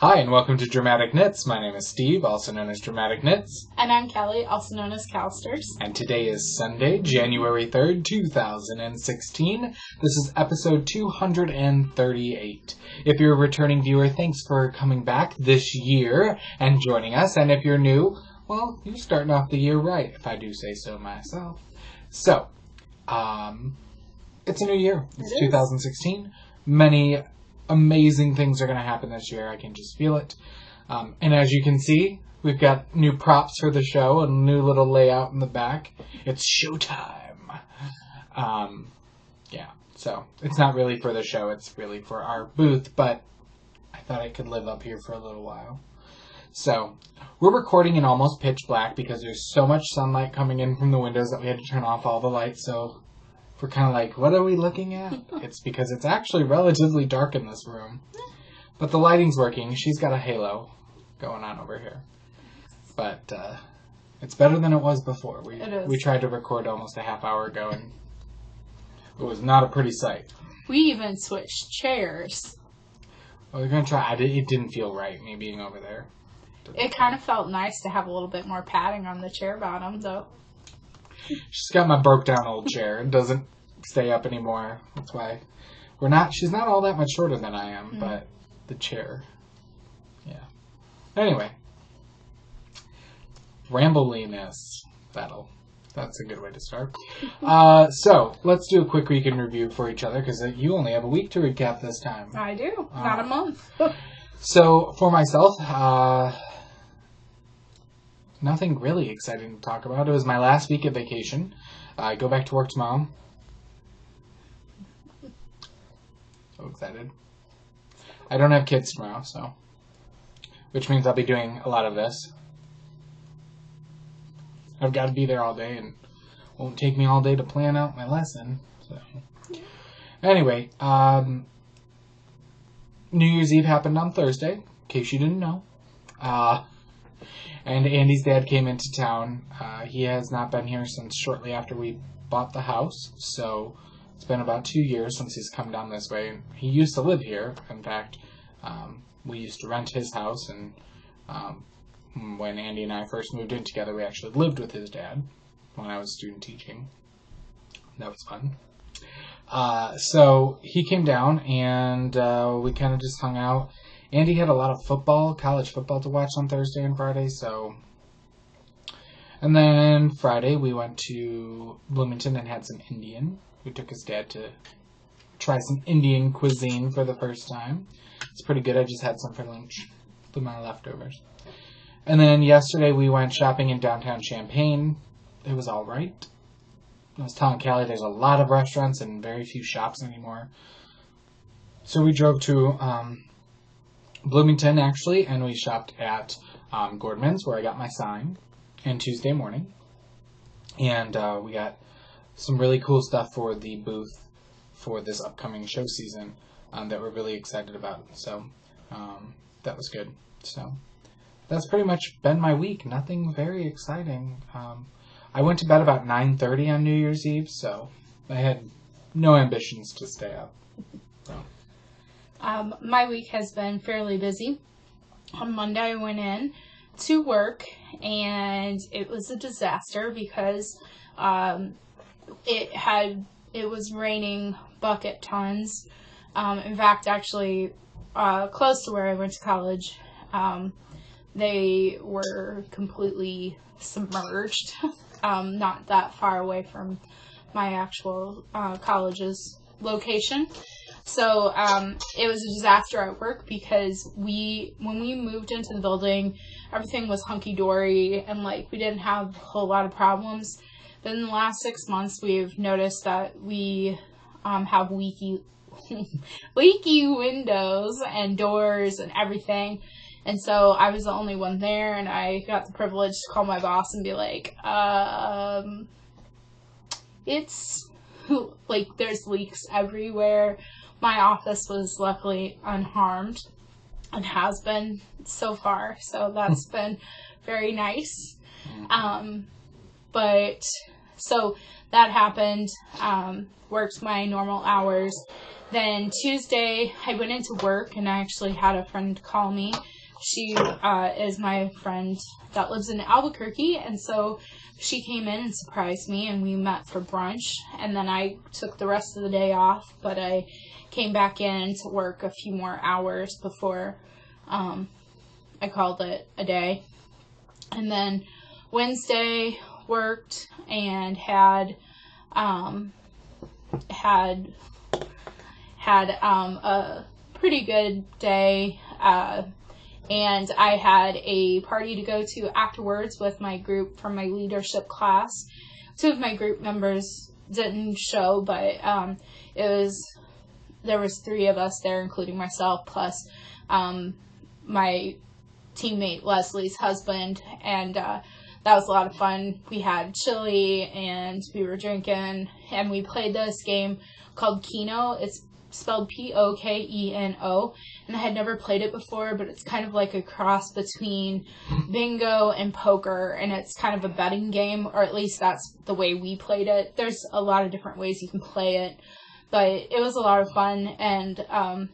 Hi, and welcome to Dramatic Knits. My name is Steve, also known as Dramatic Knits. And I'm Kelly, also known as Calsters. And today is Sunday, January 3rd, 2016. This is episode 238. If you're a returning viewer, thanks for coming back this year and joining us. And if you're new, well, you're starting off the year right, if I do say so myself. So, it's a new year. It's 2016. Many amazing things are going to happen this year. I can just feel it. And as you can see, we've got new props for the show, a new little layout in the back. It's showtime. So it's not really for the show. It's really for our booth, but I thought I could live up here for a little while. So we're recording in almost pitch black because there's so much sunlight coming in from the windows that we had to turn off all the lights. So we're kind of like, what are we looking at? It's because it's actually relatively dark in this room. But the lighting's working. She's got a halo going on over here. But it's better than it was before. We tried to record almost a half hour ago, and it was not a pretty sight. We even switched chairs. Well, we're going to try. It didn't feel right, me being over there. It kind of felt nice to have a little bit more padding on the chair bottom, though. She's got my broke down old chair. It doesn't stay up anymore. That's why she's not all that much shorter than I am, but the chair. Yeah. Anyway. Rambliness. That's a good way to start. So, let's do a quick week in review for each other, because you only have a week to recap this time. I do. Not a month. So, for myself, nothing really exciting to talk about. It was my last week of vacation. I go back to work tomorrow. So excited. I don't have kids tomorrow, which means I'll be doing a lot of this. I've got to be there all day, and it won't take me all day to plan out my lesson. So, anyway, New Year's Eve happened on Thursday, in case you didn't know. And Andy's dad came into town. He has not been here since shortly after we bought the house, so it's been about 2 years since he's come down this way. He used to live here. In fact, we used to rent his house, and when Andy and I first moved in together, we actually lived with his dad when I was student teaching. That was fun. So he came down, and we kind of just hung out. Andy had a lot of college football to watch on Thursday and Friday, and then Friday we went to Bloomington and had some Indian. We took his dad to try some Indian cuisine for the first time. It's pretty good. I just had some for lunch with my leftovers. And then yesterday we went shopping in downtown Champaign. It was all right. I was telling Callie there's a lot of restaurants and very few shops anymore. So we drove to Bloomington, actually, and we shopped at Gordman's, where I got my sign, and Tuesday morning. And we got some really cool stuff for the booth for this upcoming show season that we're really excited about. So that was good. So that's pretty much been my week. Nothing very exciting. I went to bed about 9:30 on New Year's Eve, so I had no ambitions to stay up. So. My week has been fairly busy. On Monday, I went in to work, and it was a disaster because it was raining bucket tons. In fact, actually, close to where I went to college, they were completely submerged. Not that far away from my actual college's location. So it was a disaster at work because when we moved into the building, everything was hunky-dory and we didn't have a whole lot of problems. But in the last 6 months, we've noticed that we have leaky windows and doors and everything. And so I was the only one there, and I got the privilege to call my boss and be like, it's there's leaks everywhere. My office was luckily unharmed and has been so far, so that's been very nice. But So that happened. Worked my normal hours. Then Tuesday, I went into work, and I actually had a friend call me. She is my friend that lives in Albuquerque, and so she came in and surprised me, and we met for brunch. And then I took the rest of the day off, but I came back in to work a few more hours before I called it a day. And then Wednesday worked and had a pretty good day. And I had a party to go to afterwards with my group from my leadership class. 2 of my group members didn't show, but there was 3 of us there, including myself, plus my teammate Leslie's husband, and that was a lot of fun. We had chili, and we were drinking, and we played this game called Keno. It's spelled Pokeno, and I had never played it before, but it's kind of like a cross between bingo and poker, and it's kind of a betting game, or at least that's the way we played it. There's a lot of different ways you can play it, but it was a lot of fun. And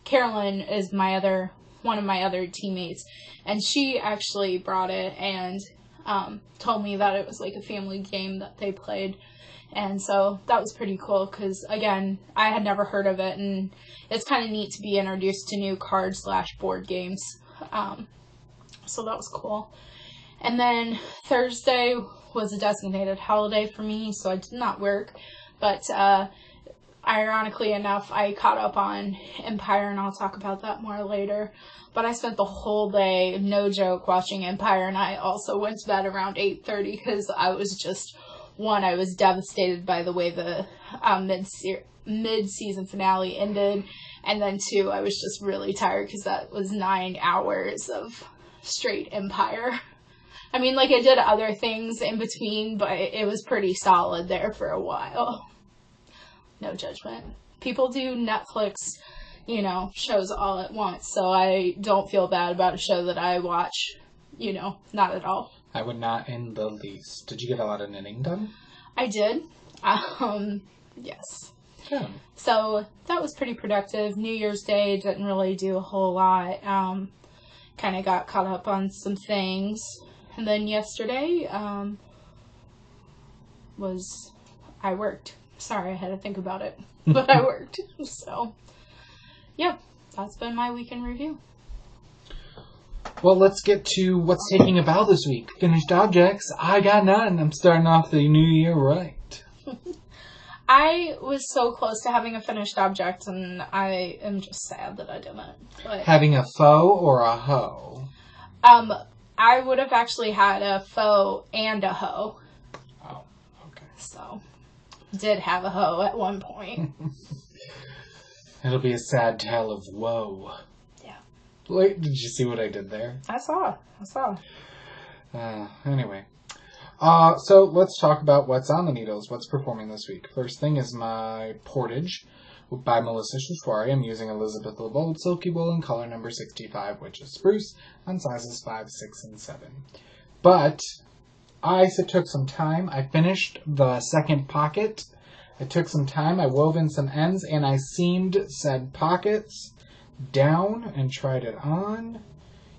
Carolyn is one of my other teammates, and she actually brought it and told me that it was like a family game that they played. And so that was pretty cool because, again, I had never heard of it, and it's kind of neat to be introduced to new card/board games. So that was cool. And then Thursday was a designated holiday for me, so I did not work. But ironically enough, I caught up on Empire, and I'll talk about that more later. But I spent the whole day, no joke, watching Empire, and I also went to bed around 8:30 because I was just... One, I was devastated by the way the mid-season finale ended, and then 2, I was just really tired because that was 9 hours of straight Empire. I mean, like, I did other things in between, but it was pretty solid there for a while. No judgment. People do Netflix, shows all at once, so I don't feel bad about a show that I watch, not at all. I would not in the least. Did you get a lot of knitting done? I did. Yes. Good. So that was pretty productive. New Year's Day didn't really do a whole lot. Kind of got caught up on some things. And then yesterday I worked. Sorry, I had to think about it. But I worked. So, yeah, that's been my weekend review. Well, let's get to what's taking a bow this week. Finished objects. I got none. I'm starting off the new year right. I was so close to having a finished object, and I am just sad that I didn't. But, having a foe or a hoe? I would have actually had a foe and a hoe. Oh, okay. So, did have a hoe at one point. It'll be a sad tale of woe. Wait, did you see what I did there? I saw. Anyway. So let's talk about what's on the needles, what's performing this week. First thing is my Portage by Melissa Shushwari. I'm using Elizabeth LeBold Silky Wool in color number 65, which is spruce, on sizes 5, 6, and 7. But I took some time. I finished the second pocket. I took some time. I wove in some ends, and I seamed said pockets down and tried it on.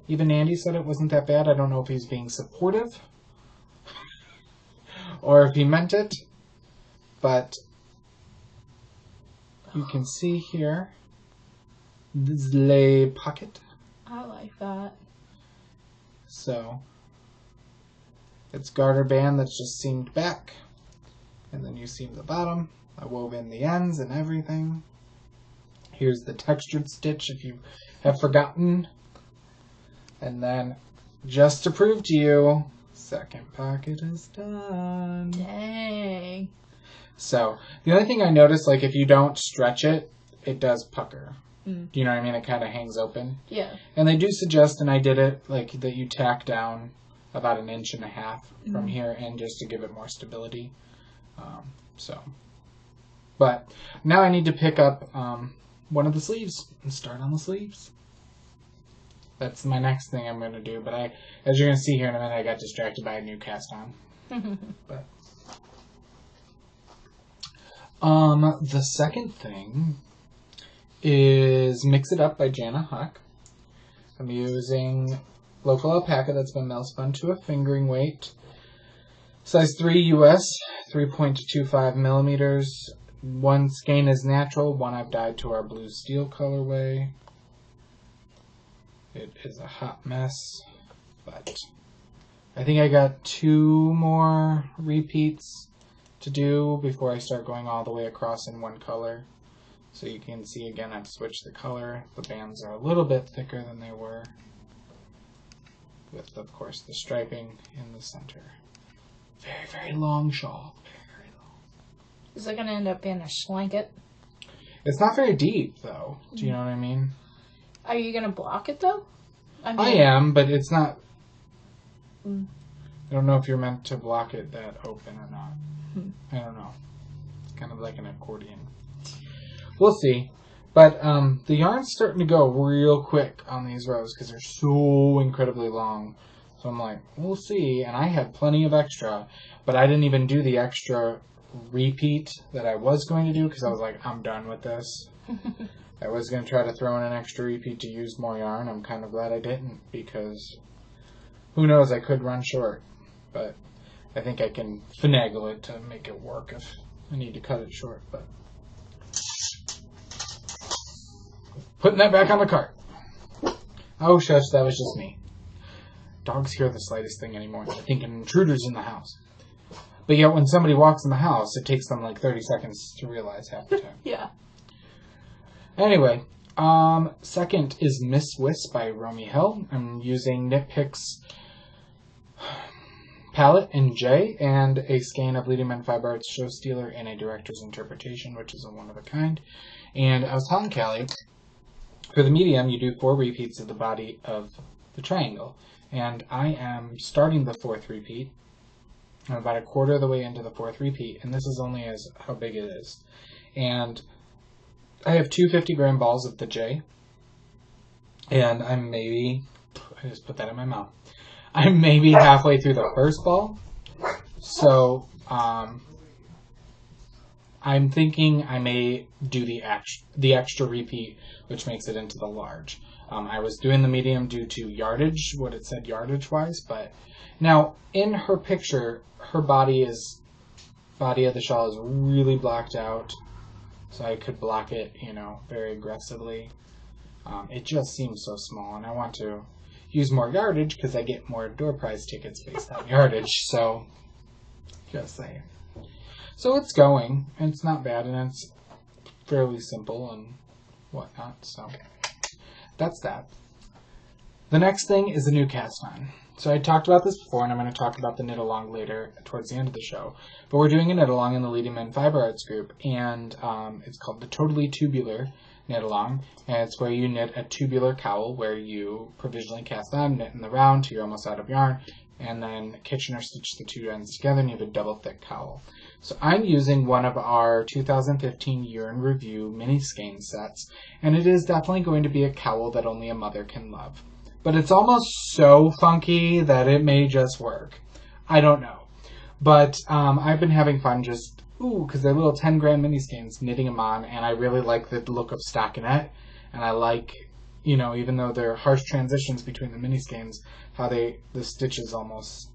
Even Andy said it wasn't that bad. I don't know if he's being supportive or if he meant it, but you can see here this lay pocket. I like that. So it's garter band that's just seamed back, and then you seam the bottom. I wove in the ends and everything. Here's the textured stitch if you have forgotten. And then, just to prove to you, second pocket is done. Dang. So, the only thing I noticed, like, if you don't stretch it, it does pucker. Do you know what I mean? It kind of hangs open. Yeah. And they do suggest, and I did it, like, that you tack down about 1.5 inches from here in just to give it more stability. But now I need to pick up one of the sleeves and start on the sleeves. That's my next thing I'm going to do. But as you're going to see here in a minute, I got distracted by a new cast on. But The second thing is Mix It Up by Jana Huck. I'm using local alpaca that's been mail spun to a fingering weight. Size 3 US, 3.25 millimeters. One skein is natural, one I've dyed to our blue steel colorway. It is a hot mess, but I think I got 2 more repeats to do before I start going all the way across in one color. So you can see again I've switched the color. The bands are a little bit thicker than they were, with of course the striping in the center. Very, very long shawl. Very, very long. Is it going to end up being a schlanket? It's not very deep though. Do you know what I mean? Are you going to block it though? I am, but it's not. I don't know if you're meant to block it that open or not. I don't know. It's kind of like an accordion. We'll see. But the yarn's starting to go real quick on these rows because they're so incredibly long. So I'm like, we'll see. And I had plenty of extra, but I didn't even do the extra repeat that I was going to do because I was like, I'm done with this. I was going to try to throw in an extra repeat to use more yarn. I'm kind of glad I didn't because who knows, I could run short. But I think I can finagle it to make it work if I need to cut it short. But putting that back on the cart. Oh, shush, that was just me. Dogs hear the slightest thing anymore. They're thinking intruders in the house. But yet when somebody walks in the house, it takes them like 30 seconds to realize half the time. Yeah. Anyway, second is Miss Wiss by Romy Hill. I'm using Knit Picks palette in J and a skein of Leading Men Fiber Arts Show Stealer and a Director's Interpretation, which is a one of a kind. And I was telling Callie, for the medium, you do 4 repeats of the body of the triangle. And I am starting the 4th repeat. I'm about a quarter of the way into the 4th repeat, and this is only as how big it is. And I have 2 50-gram balls of the J, and I'm maybe, I just put that in my mouth, I'm maybe halfway through the first ball, so I'm thinking I may do the extra repeat, which makes it into the large. I was doing the medium due to yardage, what it said yardage-wise, but now in her picture, her body of the shawl is really blocked out. So I could block it, very aggressively. It just seems so small, and I want to use more yardage because I get more door prize tickets based on yardage. So, just saying. So it's going, and it's not bad, and it's fairly simple and whatnot. So that's that. The next thing is a new cast on. So I talked about this before, and I'm going to talk about the knit along later towards the end of the show. But we're doing a knit along in the Leading Men Fiber Arts group, and it's called the Totally Tubular Knit Along, and it's where you knit a tubular cowl where you provisionally cast on, knit in the round till you're almost out of yarn, and then Kitchener stitch the 2 ends together, and you have a double thick cowl. So I'm using one of our 2015 Year in Review mini skein sets, and it is definitely going to be a cowl that only a mother can love. But it's almost so funky that it may just work. I don't know. But I've been having fun just, because they're little 10-gram mini skeins, knitting them on, and I really like the look of stockinette. And I like, even though there are harsh transitions between the mini skeins, how the stitches almost,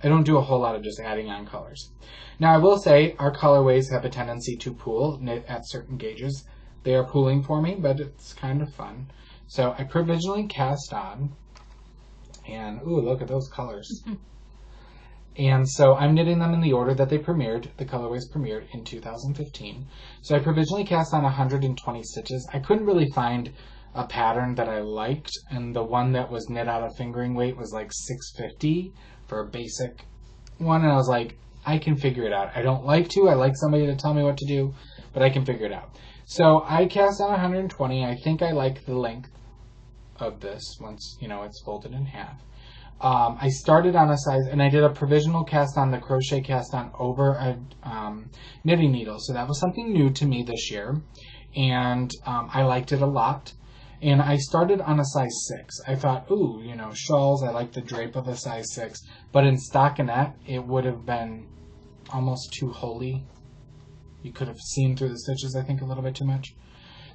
I don't do a whole lot of just adding on colors. Now I will say, our colorways have a tendency to pool, knit at certain gauges. They are pooling for me, but it's kind of fun. So I provisionally cast on, and look at those colors. And so I'm knitting them in the order that they premiered. The colorways premiered in 2015. So I provisionally cast on 120 stitches. I couldn't really find a pattern that I liked, and the one that was knit out of fingering weight was like 650 for a basic one, and I was like, I can figure it out. I don't like to. I like somebody to tell me what to do, but I can figure it out. So I cast on 120. I think I like the length of this once, it's folded in half. I started on a size, and I did a provisional cast on, the crochet cast on over a knitting needle. So that was something new to me this year, and I liked it a lot. And I started on a size 6. I thought, shawls, I like the drape of a size 6. But in stockinette, it would have been almost too holy, you could have seen through the stitches, I think, a little bit too much.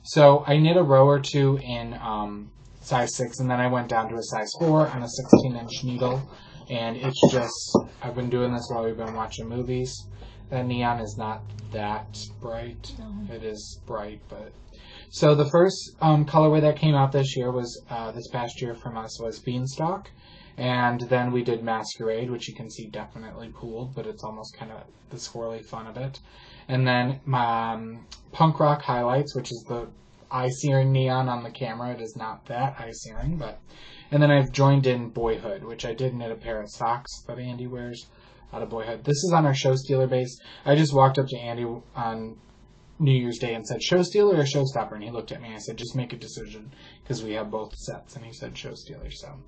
So I knit a row or two in size 6, and then I went down to a size 4 on a 16-inch needle. And it's just, I've been doing this while we've been watching movies. That neon is not that bright. No. It is bright, but... So the first colorway that came out this year was, this past year from us, was Beanstalk. And then we did Masquerade, which you can see definitely pooled, but it's almost kind of the swirly fun of it. And then my Punk Rock Highlights, which is the eye-searing neon on the camera. It is not that eye-searing, but... And then I've joined in Boyhood, which I did knit a pair of socks that Andy wears out of Boyhood. This is on our Show Stealer base. I just walked up to Andy on New Year's Day and said, Show Stealer or Showstopper? And he looked at me and I said, just make a decision, because we have both sets. And he said Show Stealer, so...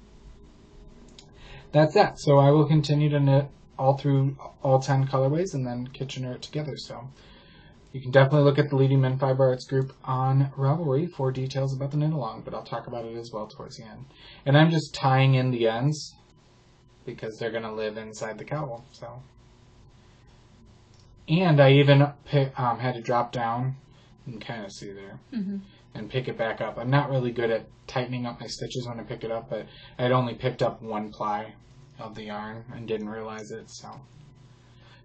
That's that. So I will continue to knit all through all 10 colorways and then Kitchener it together. So you can definitely look at the Leading Men Fiber Arts group on Ravelry for details about the knit along, but I'll talk about it as well towards the end. And I'm just tying in the ends because they're going to live inside the cowl. So, and I even had to drop down, you can kind of see there, and pick it back up. I'm not really good at tightening up my stitches when I pick it up, but I'd only picked up one ply of the yarn and didn't realize it, so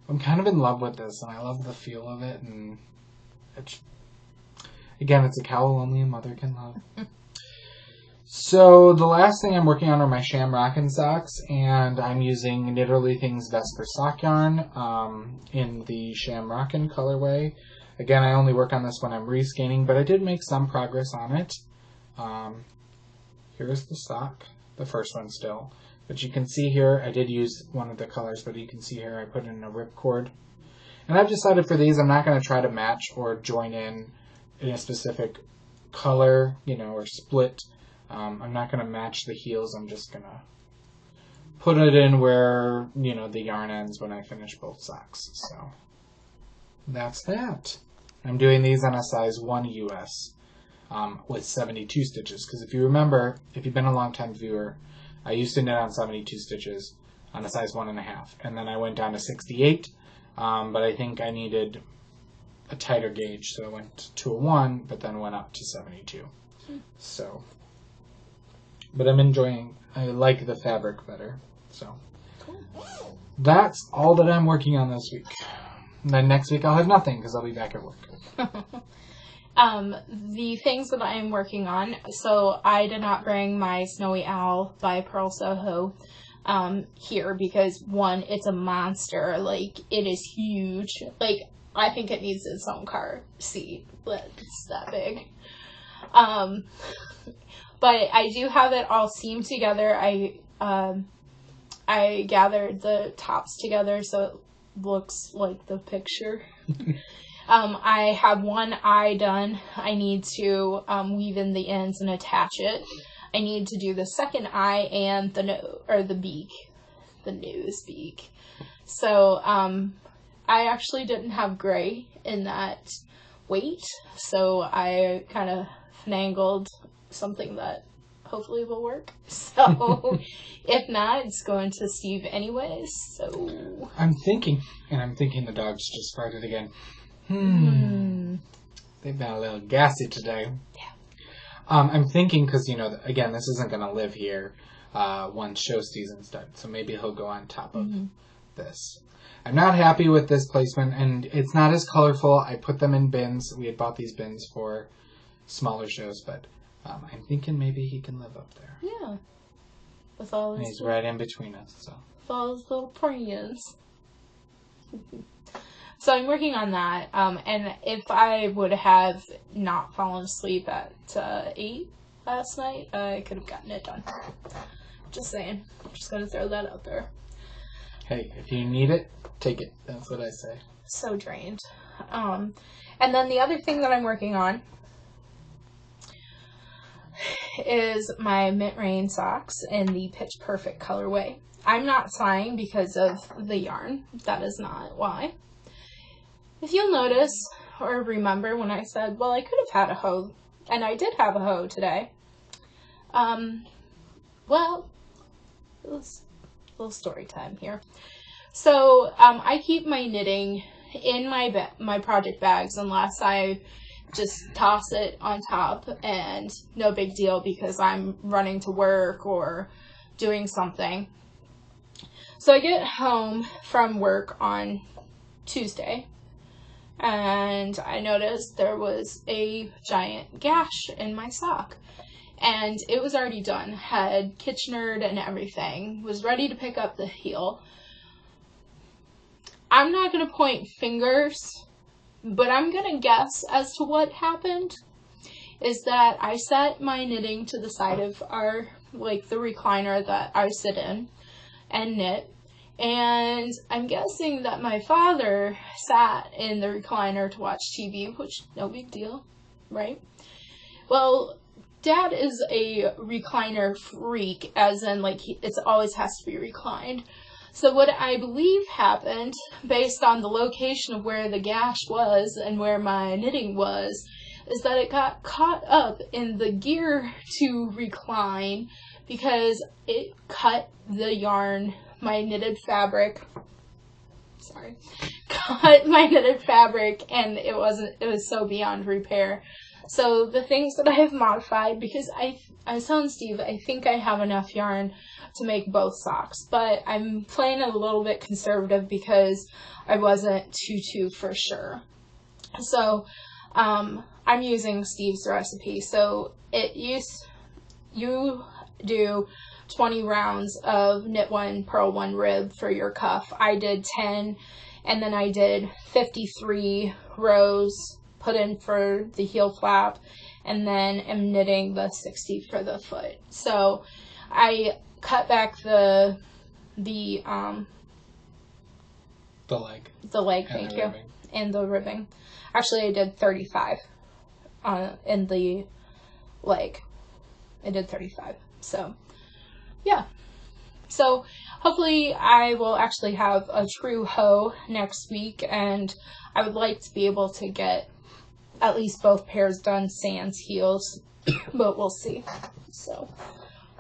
I'm kind of in love with this, and I love the feel of it, and it's, again, it's a cowl only a mother can love. So the last thing I'm working on are my Shamrock Socks, and I'm using Knitterly Things Vesper sock yarn in the Shamrock colorway. Again, I only work on this when I'm rescanning, but I did make some progress on it. Here's the sock, the first one still. But you can see here, I did use one of the colors, but you can see here I put in a ripcord. And I've decided for these, I'm not going to try to match or join in a specific color, or split. I'm not going to match the heels. I'm just going to put it in where, the yarn ends when I finish both socks. So that's that. I'm doing these on a size 1 US with 72 stitches. Because if you remember, if you've been a long-time viewer, I used to knit on 72 stitches on a size 1.5. And then I went down to 68, but I think I needed a tighter gauge. So I went to a 1, but then went up to 72. So, but I'm enjoying, I like the fabric better. So, that's all that I'm working on this week. And then next week I'll have nothing because I'll be back at work. The things that I'm working on, so I did not bring my Snowy Owl by Pearl Soho here because, one, it's a monster. Like, it is huge. Like, I think it needs its own car seat. It's that big. But I do have it all seamed together. I gathered the tops together so it looks like the picture. I have one eye done. I need to weave in the ends and attach it. I need to do the second eye and the beak, the nose beak. So I actually didn't have gray in that weight, so I kind of finangled something that hopefully will work. So if not, it's going to Steve anyways. So I'm thinking the dogs just farted again. They've been a little gassy today. Yeah. I'm thinking because, again, this isn't going to live here once show season starts. So maybe he'll go on top of this. I'm not happy with this placement, and it's not as colorful. I put them in bins. We had bought these bins for smaller shows, but I'm thinking maybe he can live up there. Yeah. With all his... He's right in between us, so. With all his little friends. So I'm working on that, and if I would have not fallen asleep at 8 last night, I could have gotten it done. Just saying. Just gotta throw that out there. Hey, if you need it, take it. That's what I say. So drained. And then the other thing that I'm working on is my Mint Rain socks in the Pitch Perfect colorway. I'm not sighing because of the yarn. That is not why. If you'll notice or remember when I said, well, I could have had a hoe, and I did have a hoe today. Well, it was a little story time here. So, I keep my knitting in my project bags unless I just toss it on top, and no big deal because I'm running to work or doing something. So I get home from work on Tuesday, and I noticed there was a giant gash in my sock. And it was already done. Had Kitchenered and everything. Was ready to pick up the heel. I'm not going to point fingers, but I'm going to guess as to what happened. Is that I set my knitting to the side of the recliner that I sit in and knit. And I'm guessing that my father sat in the recliner to watch TV, which, no big deal, right? Well, Dad is a recliner freak, as in, it always has to be reclined. So what I believe happened, based on the location of where the gash was and where my knitting was, is that it got caught up in the gear to recline because it cut the yarn, my knitted fabric, cut my knitted fabric, and it was so beyond repair. So the things that I have modified, because I was telling Steve, I think I have enough yarn to make both socks, but I'm playing it a little bit conservative because I wasn't too for sure. So I'm using Steve's recipe. So you do 20 rounds of knit 1, purl 1 rib for your cuff. I did 10, and then I did 53 rows put in for the heel flap, and then am knitting the 60 for the foot. So I cut back the leg. The leg, thank you. And the ribbing. Actually, I did 35 in the leg. I did 35. So, yeah. So, hopefully I will actually have a true hoe next week, and I would like to be able to get at least both pairs done sans heels, but we'll see. So,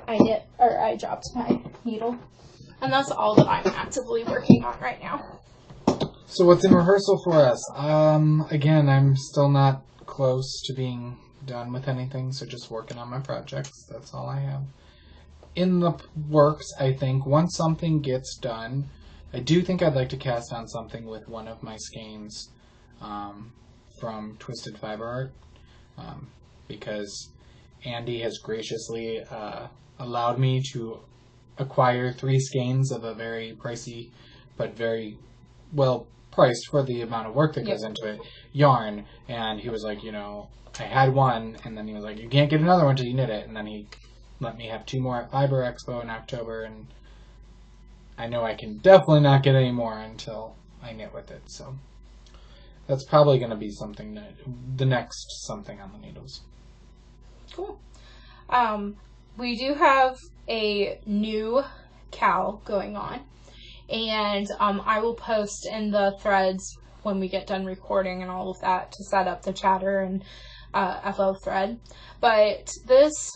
I dropped my needle, and that's all that I'm actively working on right now. So what's in rehearsal for us? Again, I'm still not close to being done with anything, so just working on my projects. That's all I have in the works. I think once something gets done, I do think I'd like to cast on something with one of my skeins from Twisted Fiber Art, because Andy has graciously allowed me to acquire 3 skeins of a very pricey but very well priced for the amount of work that goes into it yarn. And he was like, I had one, and then he was like, you can't get another one until you knit it, and then he let me have 2 more at Fiber Expo in October, and I know I can definitely not get any more until I knit with it. So that's probably going to be the next something on the needles. Cool. We do have a new cowl going on, and I will post in the threads when we get done recording and all of that to set up the chatter and FO thread. But this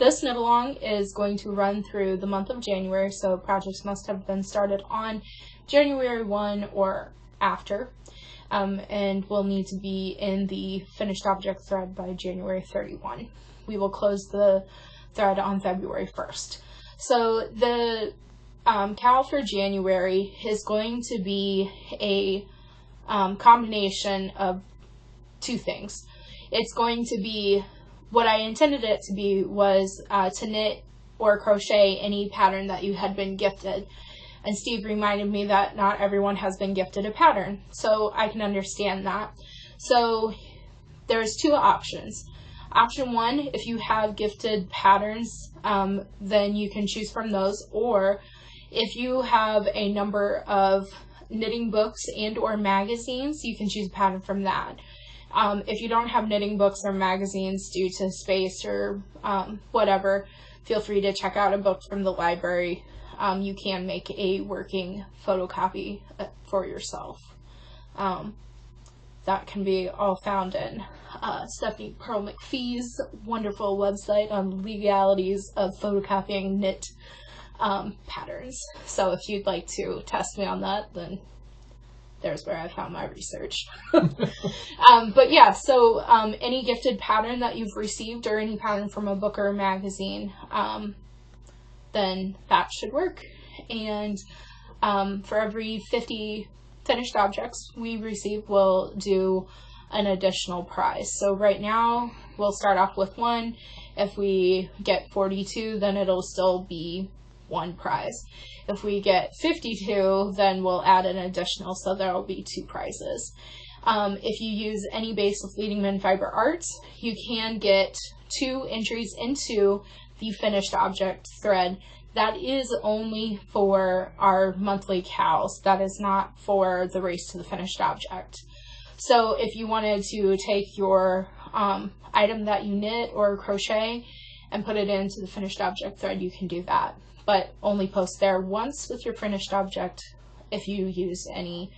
knit along is going to run through the month of January, so projects must have been started on January 1 or after, and will need to be in the finished object thread by January 31. We will close the thread on February 1st. So the cowl for January is going to be a combination of 2 things. It's going to be, what I intended it to be was to knit or crochet any pattern that you had been gifted. And Steve reminded me that not everyone has been gifted a pattern, so I can understand that. So there's 2 options. Option 1, if you have gifted patterns, then you can choose from those, or if you have a number of knitting books and or magazines, you can choose a pattern from that. If you don't have knitting books or magazines due to space or whatever, feel free to check out a book from the library. You can make a working photocopy for yourself. That can be all found in Stephanie Pearl McPhee's wonderful website on legalities of photocopying knit patterns. So if you'd like to test me on that, then there's where I found my research. But yeah, so any gifted pattern that you've received or any pattern from a book or a magazine, then that should work. And for every 50 finished objects we receive, we'll do an additional prize. So right now, we'll start off with 1. If we get 42, then it'll still be 1 prize. If we get 52, then we'll add an additional, so there will be 2 prizes. If you use any base with Leading Men Fiber Arts, you can get 2 entries into the finished object thread. That is only for our monthly cows. That is not for the race to the finished object. So if you wanted to take your item that you knit or crochet and put it into the finished object thread, you can do that. But only post there once with your finished object if you use any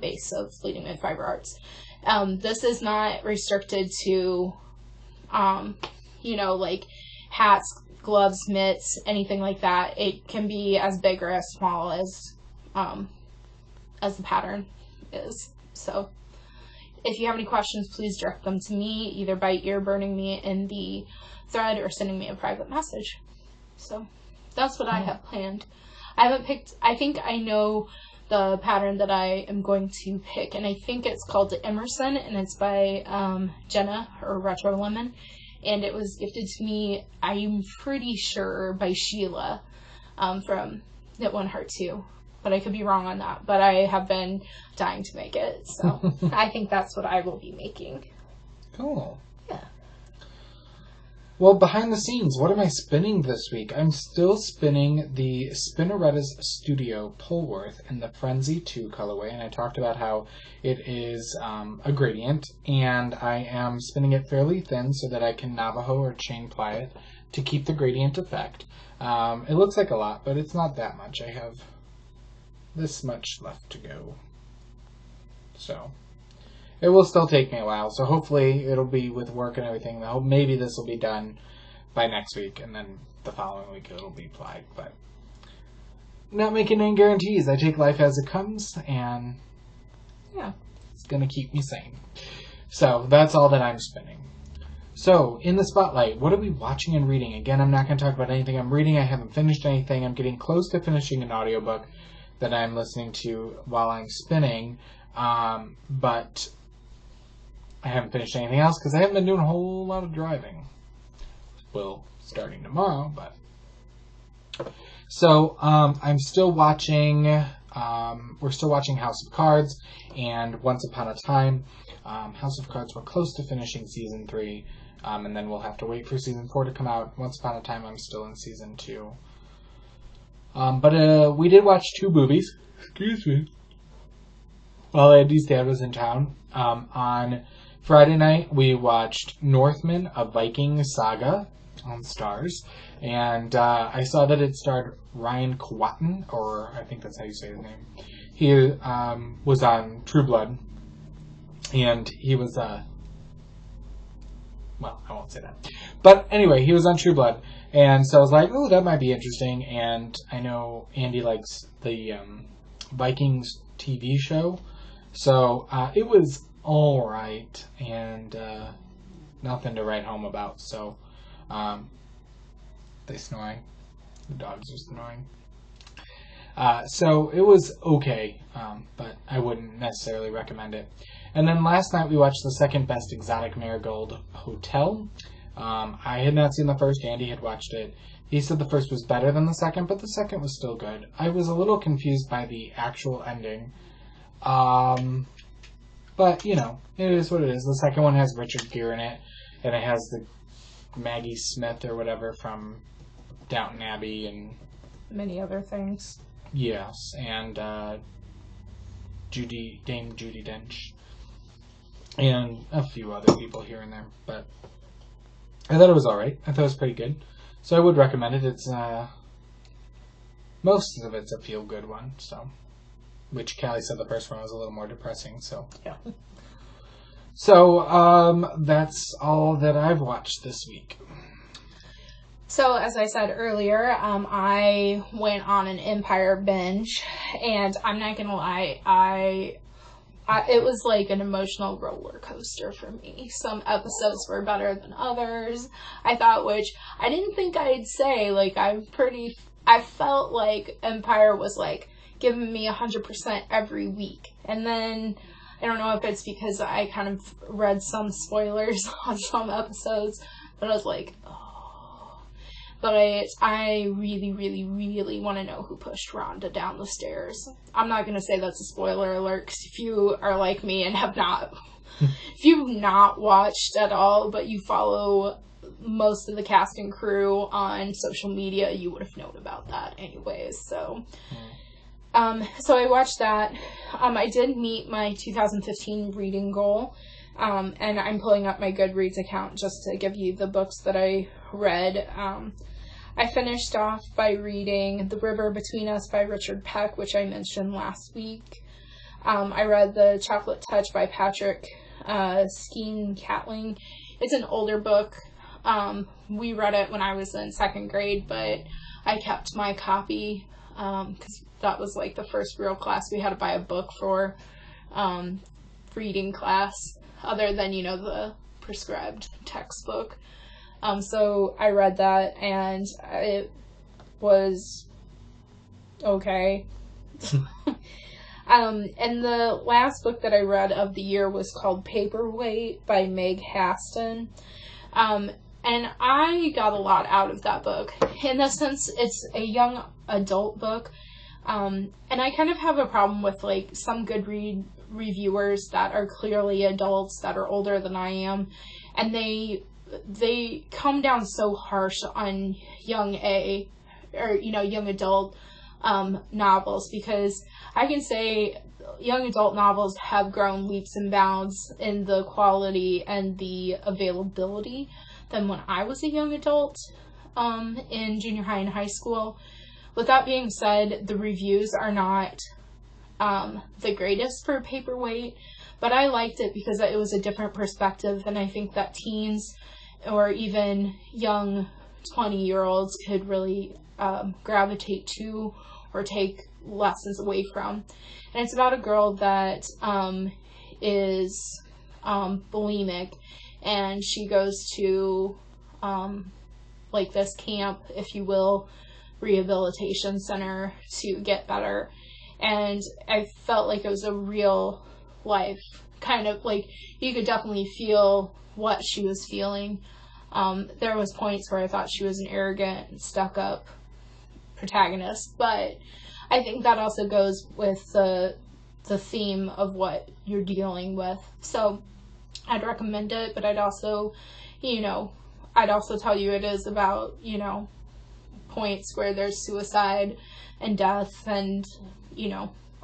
base of Leading Men Fiber Arts. This is not restricted to, like hats, gloves, mitts, anything like that. It can be as big or as small as the pattern is. So if you have any questions, please direct them to me, either by ear burning me in the thread or sending me a private message. So that's what I have planned. I haven't picked, I think I know the pattern that I am going to pick, and I think it's called Emerson, and it's by Jenna, or Retro Lemon, and it was gifted to me, I'm pretty sure, by Sheila from Knit One Heart 2. But I could be wrong on that. But I have been dying to make it, so I think that's what I will be making. Cool. Yeah. Well, behind the scenes, what am I spinning this week? I'm still spinning the Spinneretta's Studio Polworth in the Frenzy 2 colorway, and I talked about how it is a gradient, and I am spinning it fairly thin so that I can Navajo or chain ply it to keep the gradient effect. It looks like a lot, but it's not that much. I have this much left to go. So it will still take me a while, so hopefully it'll be with work and everything. Maybe this will be done by next week, and then the following week it'll be plied, but not making any guarantees. I take life as it comes, and yeah, it's gonna keep me sane. So that's all that I'm spinning. So in the spotlight, what are we watching and reading? Again, I'm not going to talk about anything I'm reading. I haven't finished anything. I'm getting close to finishing an audiobook that I'm listening to while I'm spinning, but I haven't finished anything else because I haven't been doing a whole lot of driving. Well, starting tomorrow, but... So, I'm still watching, we're still watching House of Cards and Once Upon a Time. House of Cards, we're close to finishing Season 3, and then we'll have to wait for Season 4 to come out. Once Upon a Time, I'm still in Season 2. But we did watch 2 movies. Excuse me. While Andy's dad was in town. On Friday night, we watched Northman, a Viking saga on Starz. And I saw that it starred Ryan Quatten, or I think that's how you say his name. He was on True Blood. And he was, well, I won't say that. But anyway, he was on True Blood. And so I was like, oh, that might be interesting. And I know Andy likes the Vikings TV show. So it was all right. And nothing to write home about. So they snoring. The dogs are snoring. So it was okay. But I wouldn't necessarily recommend it. And then last night we watched the second best Exotic Marigold Hotel. I had not seen the first. Andy had watched it. He said the first was better than the second, but the second was still good. I was a little confused by the actual ending. But, you know, it is what it is. The second one has Richard Gere in it, and it has the Maggie Smith or whatever from Downton Abbey and many other things. Yes, and Dame Judi Dench. And a few other people here and there, but I thought it was alright. I thought it was pretty good. So I would recommend it. It's, most of it's a feel-good one, so. Which Callie said the first one was a little more depressing, so. Yeah. So, that's all that I've watched this week. So, as I said earlier, I went on an Empire binge, and I'm not gonna lie, I it was like an emotional roller coaster for me. Some episodes were better than others, I thought, which I didn't think I'd say. Like, I felt like Empire was, like, giving me 100% every week. And then, I don't know if it's because I kind of read some spoilers on some episodes, but I was like, oh. But I really, really, really want to know who pushed Rhonda down the stairs. I'm not going to say that's a spoiler alert, because if you are like me and if you've not watched at all, but you follow most of the cast and crew on social media, you would have known about that anyways. So I watched that. I did meet my 2015 reading goal. And I'm pulling up my Goodreads account just to give you the books that I read. I finished off by reading The River Between Us by Richard Peck, which I mentioned last week. I read The Chocolate Touch by Patrick Skeen Catling. It's an older book. We read it when I was in second grade, but I kept my copy because that was like the first real class we had to buy a book for reading class, other than, the prescribed textbook. So I read that, and it was okay. And the last book that I read of the year was called Paperweight by Meg Haston. And I got a lot out of that book. In the sense, it's a young adult book. And I kind of have a problem with, like, some Goodreads reviewers that are clearly adults, that are older than I am, and they come down so harsh on young adult novels, because I can say young adult novels have grown leaps and bounds in the quality and the availability than when I was a young adult in junior high and high school. With that being said, the reviews are not the greatest for Paperweight, but I liked it because it was a different perspective, and I think that teens or even young 20-year-olds could really gravitate to or take lessons away from. And it's about a girl that is bulimic, and she goes to like this camp, if you will, rehabilitation center to get better. And I felt like it was a real life kind of, like, you could definitely feel what she was feeling. There was points where I thought she was an arrogant, stuck-up protagonist, but I think that also goes with the theme of what you're dealing with. So I'd recommend it, but I'd also tell you it is about, points where there's suicide and death and,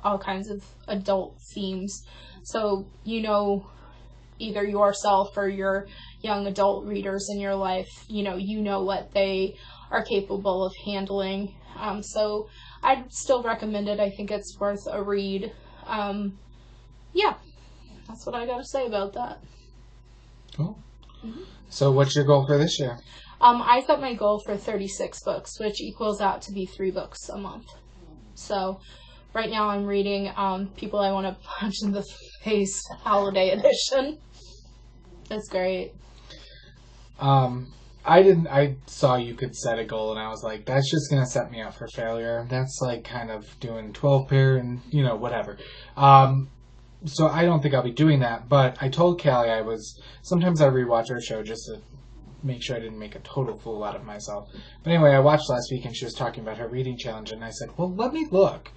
all kinds of adult themes. So, either yourself or your young adult readers in your life, what they are capable of handling. So I'd still recommend it. I think it's worth a read. Yeah, that's what I got to say about that. Cool. Mm-hmm. So what's your goal for this year? I set my goal for 36 books, which equals out to be 3 books a month. So right now I'm reading People I Want to Punch in the Face Holiday Edition. That's great. I saw you could set a goal, and I was like, that's just going to set me up for failure. That's like kind of doing 12 pair and, whatever. So I don't think I'll be doing that, but I told Callie sometimes I rewatch our show just to make sure I didn't make a total fool out of myself. But anyway, I watched last week, and she was talking about her reading challenge, and I said, well, let me look.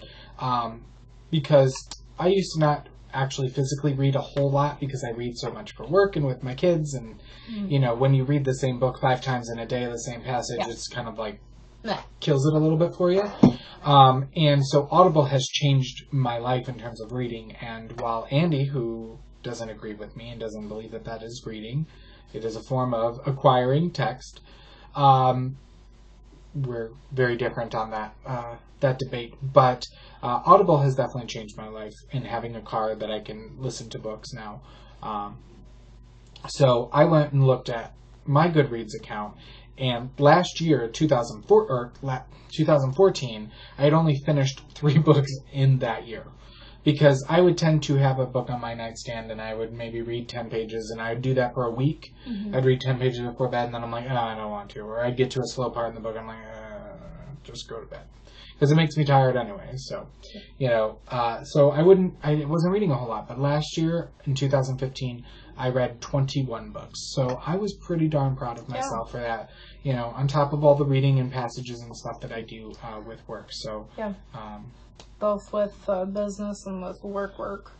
Because I used to not actually physically read a whole lot because I read so much for work and with my kids, and when you read the same book 5 times in a day, the same passage, it's kind of like kills it a little bit for you. And so Audible has changed my life in terms of reading, and while Andy, who doesn't agree with me and doesn't believe that that is reading, it is a form of acquiring text, we're very different on that debate, but Audible has definitely changed my life in having a car that I can listen to books now. So I went and looked at my Goodreads account, and last year, 2014, I had only finished 3 books in that year, because I would tend to have a book on my nightstand and I would maybe read 10 pages, and I would do that for a week. Mm-hmm. I'd read 10 pages before bed, and then I'm like, oh, I don't want to. Or I'd get to a slow part in the book, and I'm like, just go to bed. Because it makes me tired anyway. So, so I wasn't reading a whole lot. But last year, in 2015, I read 21 books. So I was pretty darn proud of myself for that. On top of all the reading and passages and stuff that I do with work. So, both with business and with work.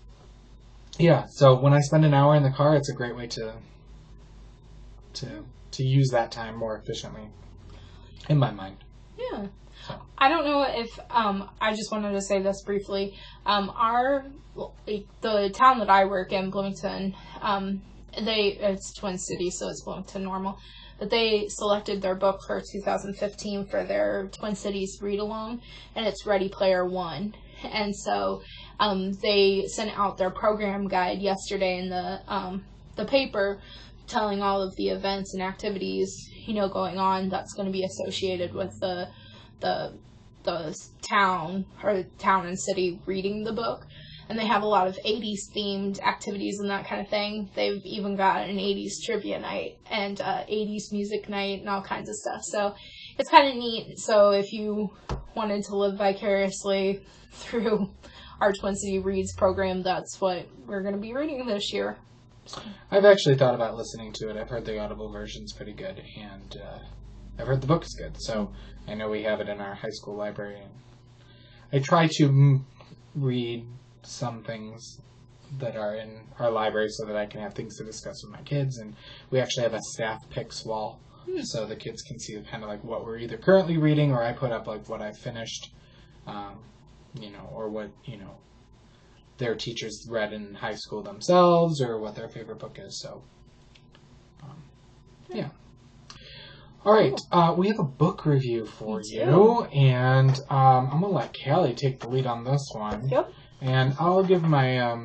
Yeah, so when I spend an hour in the car, it's a great way to use that time more efficiently, in my mind. Yeah. So. I don't know if, I just wanted to say this briefly. The town that I work in, Bloomington, it's Twin Cities, so it's Bloomington normal. But they selected their book for 2015 for their Twin Cities read-along, and it's Ready Player One. And so they sent out their program guide yesterday in the paper, telling all of the events and activities, going on that's going to be associated with the town and city reading the book. And they have a lot of 80s themed activities and that kind of thing. They've even got an 80s trivia night and 80s music night and all kinds of stuff. So it's kind of neat. So if you wanted to live vicariously through our Twin City Reads program, that's what we're going to be reading this year. I've actually thought about listening to it. I've heard the Audible version's pretty good, and I've heard the book is good. So I know we have it in our high school library. And I try to read some things that are in our library so that I can have things to discuss with my kids, and we actually have a staff picks wall so the kids can see kind of like what we're either currently reading, or I put up like what I finished, or what their teachers read in high school themselves, or what their favorite book is. So all right, we have a book review for you, and I'm gonna let Callie take the lead on this one. Yep. And I'll give my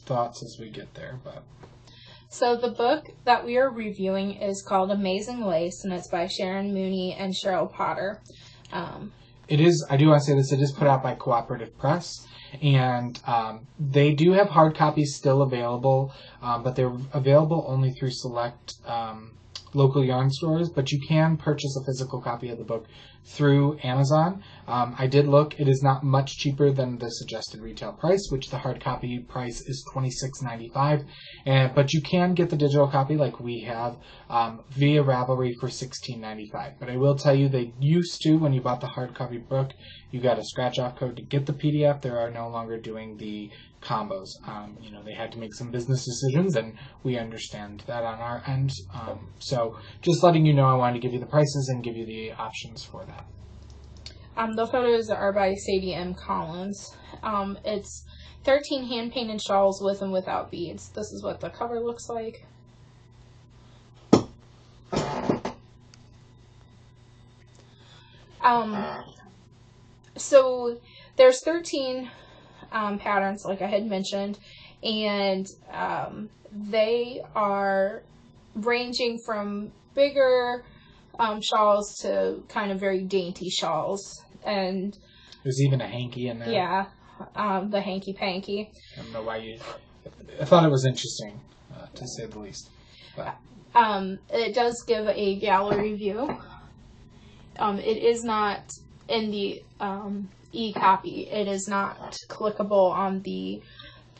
thoughts as we get there. So the book that we are reviewing is called Amazing Lace, and it's by Sharon Mooney and Cheryl Potter. It is, I do want to say this, it is put out by Cooperative Press, and they do have hard copies still available, but they're available only through select local yarn stores, but you can purchase a physical copy of the book through Amazon. I did look. It is not much cheaper than the suggested retail price, which the hard copy price is $26.95. But you can get the digital copy like we have via Ravelry for $16.95. But I will tell you, they used to, when you bought the hard copy book, you got a scratch-off code to get the PDF. They are no longer doing the combos. They had to make some business decisions, and we understand that on our end. So just letting you know, I wanted to give you the prices and give you the options for that. The photos are by Sadie M. Collins. It's 13 hand-painted shawls with and without beads. This is what the cover looks like. So there's 13 patterns, like I had mentioned, and they are ranging from bigger shawls to kind of very dainty shawls. And there's even a hanky in there. Yeah, the Hanky Panky. I don't know why I thought it was interesting, to say the least. But. It does give a gallery view. It is not in the e-copy. It is not clickable on the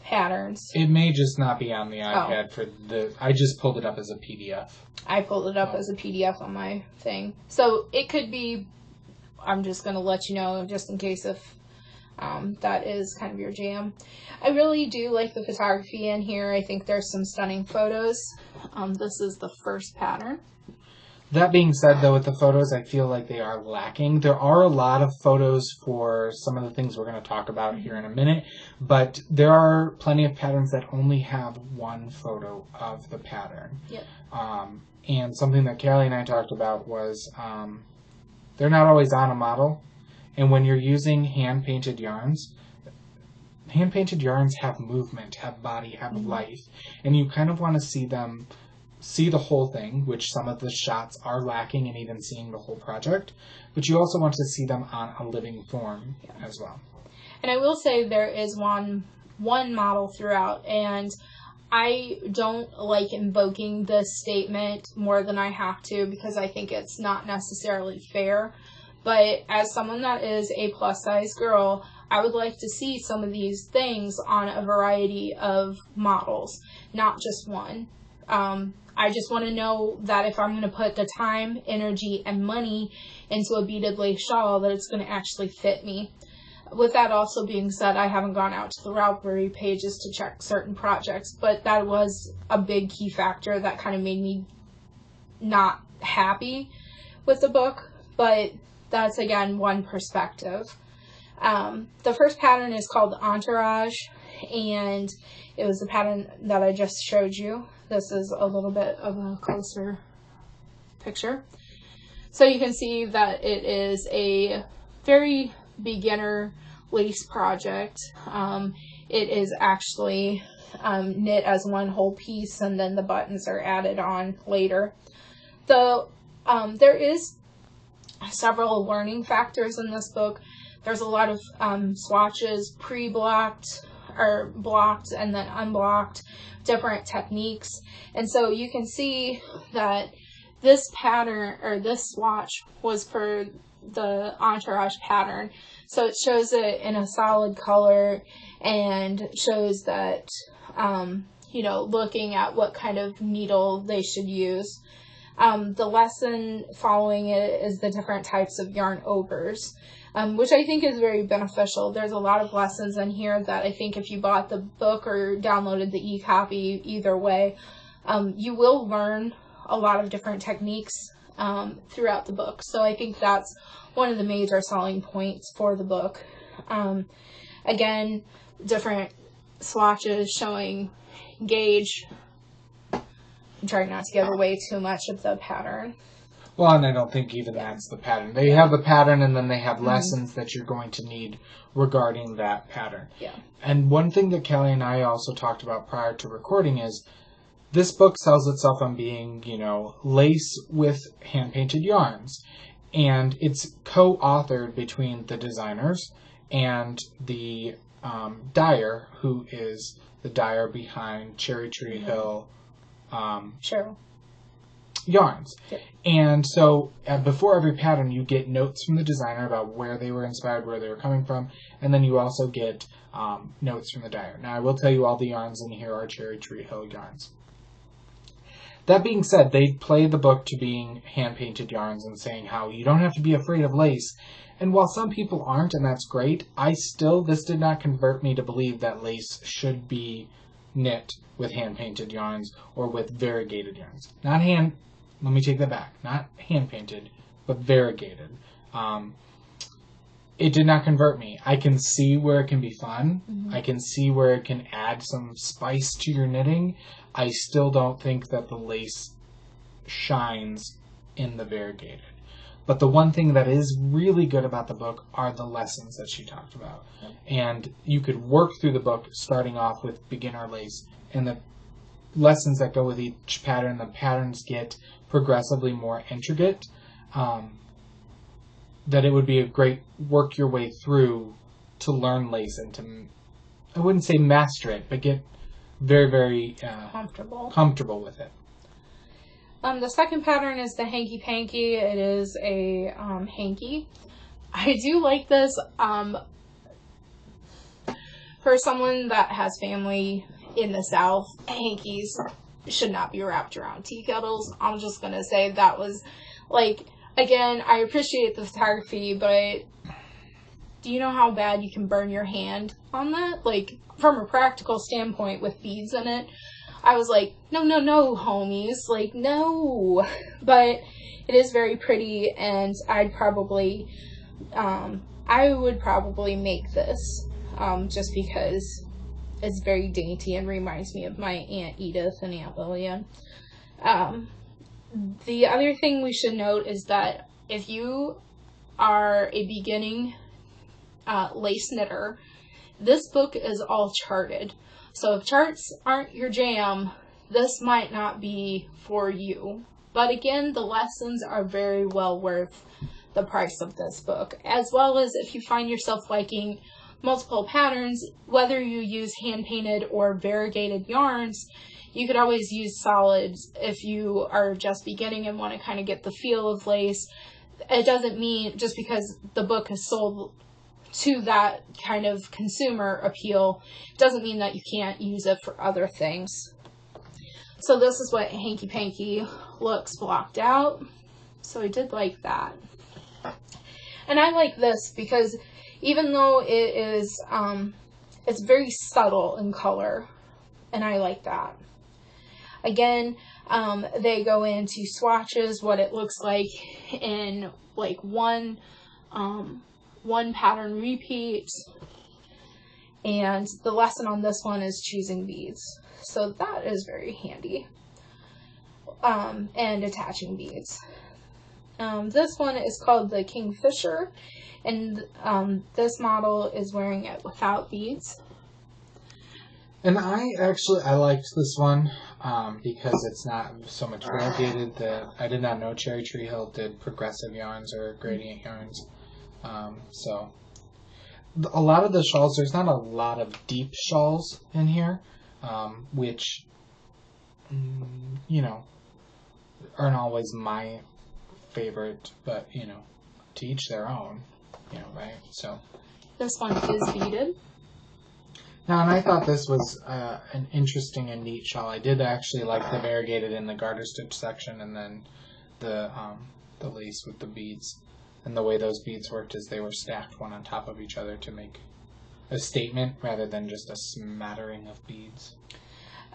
patterns. It may just not be on the iPad I just pulled it up as a PDF. I pulled it up as a PDF on my thing. So it could be, I'm just going to let you know just in case if that is kind of your jam. I really do like the photography in here. I think there's some stunning photos. This is the first pattern. That being said, though, with the photos, I feel like they are lacking. There are a lot of photos for some of the things we're going to talk about here in a minute, but there are plenty of patterns that only have one photo of the pattern. Yep. And something that Callie and I talked about was they're not always on a model, and when you're using hand-painted yarns have movement, have body, have life, and you kind of want to see the whole thing, which some of the shots are lacking in even seeing the whole project, but you also want to see them on a living form as well. And I will say there is one one model throughout, and I don't like invoking this statement more than I have to because I think it's not necessarily fair. But as someone that is a plus size girl, I would like to see some of these things on a variety of models, not just one. I just want to know that if I'm going to put the time, energy, and money into a beaded lace shawl, that it's going to actually fit me. With that also being said, I haven't gone out to the Ravelry pages to check certain projects, but that was a big key factor that kind of made me not happy with the book, but that's, again, one perspective. The first pattern is called Entourage, and it was the pattern that I just showed you. This is a little bit of a closer picture. So you can see that it is a very beginner lace project. It is actually knit as one whole piece, and then the buttons are added on later. There is several learning factors in this book. There's a lot of swatches, pre-blocked or blocked and then unblocked, different techniques. And so you can see that this pattern, or this swatch, was for the Entourage pattern. So it shows it in a solid color and shows that, looking at what kind of needle they should use. The lesson following it is the different types of yarn overs, which I think is very beneficial. There's a lot of lessons in here that I think if you bought the book or downloaded the e-copy, either way, you will learn a lot of different techniques throughout the book. So I think that's one of the major selling points for the book. Again, different swatches showing gauge. I'm trying not to give away too much of the pattern. Well, and I don't think even that's the pattern. They have the pattern, and then they have lessons that you're going to need regarding that pattern. Yeah. And one thing that Kelly and I also talked about prior to recording is this book sells itself on being, lace with hand-painted yarns. And it's co-authored between the designers and the dyer, who is the dyer behind Cherry Tree Hill Cheryl. yarns. Yep. And so before every pattern, you get notes from the designer about where they were inspired, where they were coming from, and then you also get notes from the dyer. Now, I will tell you all the yarns in here are Cherry Tree Hill yarns. That being said, they play the book to being hand-painted yarns and saying how you don't have to be afraid of lace. And while some people aren't, and that's great, this did not convert me to believe that lace should be knit with hand-painted yarns or with variegated yarns. Let me take that back. Not hand-painted, but variegated. It did not convert me. I can see where it can be fun. Mm-hmm. I can see where it can add some spice to your knitting. I still don't think that the lace shines in the variegated. But the one thing that is really good about the book are the lessons that she talked about. And you could work through the book starting off with beginner lace, and the lessons that go with each pattern, the patterns get progressively more intricate. That it would be a great work your way through to learn lace and to, I wouldn't say master it, but get very, very comfortable with it. The second pattern is the Hanky Panky. It is a hanky. I do like this. For someone that has family in the South, hankies should not be wrapped around tea kettles. I'm just going to say that was, again, I appreciate the photography, but do you know how bad you can burn your hand on that? From a practical standpoint with beads in it, I was like, no, homies, no. But it is very pretty, and I would probably make this, just because it's very dainty and reminds me of my Aunt Edith and Aunt Lillian. The other thing we should note is that if you are a beginning lace knitter, this book is all charted. So if charts aren't your jam, this might not be for you. But again, the lessons are very well worth the price of this book, as well as if you find yourself liking multiple patterns, whether you use hand-painted or variegated yarns, you could always use solids if you are just beginning and want to kind of get the feel of lace. It doesn't mean just because the book is sold to that kind of consumer appeal, doesn't mean that you can't use it for other things. So this is what Hanky Panky looks blocked out. So I did like that. And I like this because even though it is, it's very subtle in color, and I like that. Again, they go into swatches, what it looks like in like one pattern repeat, and the lesson on this one is choosing beads. So that is very handy. And attaching beads. This one is called the Kingfisher, and this model is wearing it without beads. And I liked this one because it's not so much variegated. I did not know Cherry Tree Hill did progressive yarns or gradient yarns. So a lot of the shawls, there's not a lot of deep shawls in here, which, aren't always my favorite, but, to each their own, right? So this one is beaded. Now, and I thought this was an interesting and neat shawl. I did actually like the variegated in the garter stitch section, and then the lace with the beads. And the way those beads worked is they were stacked one on top of each other to make a statement rather than just a smattering of beads.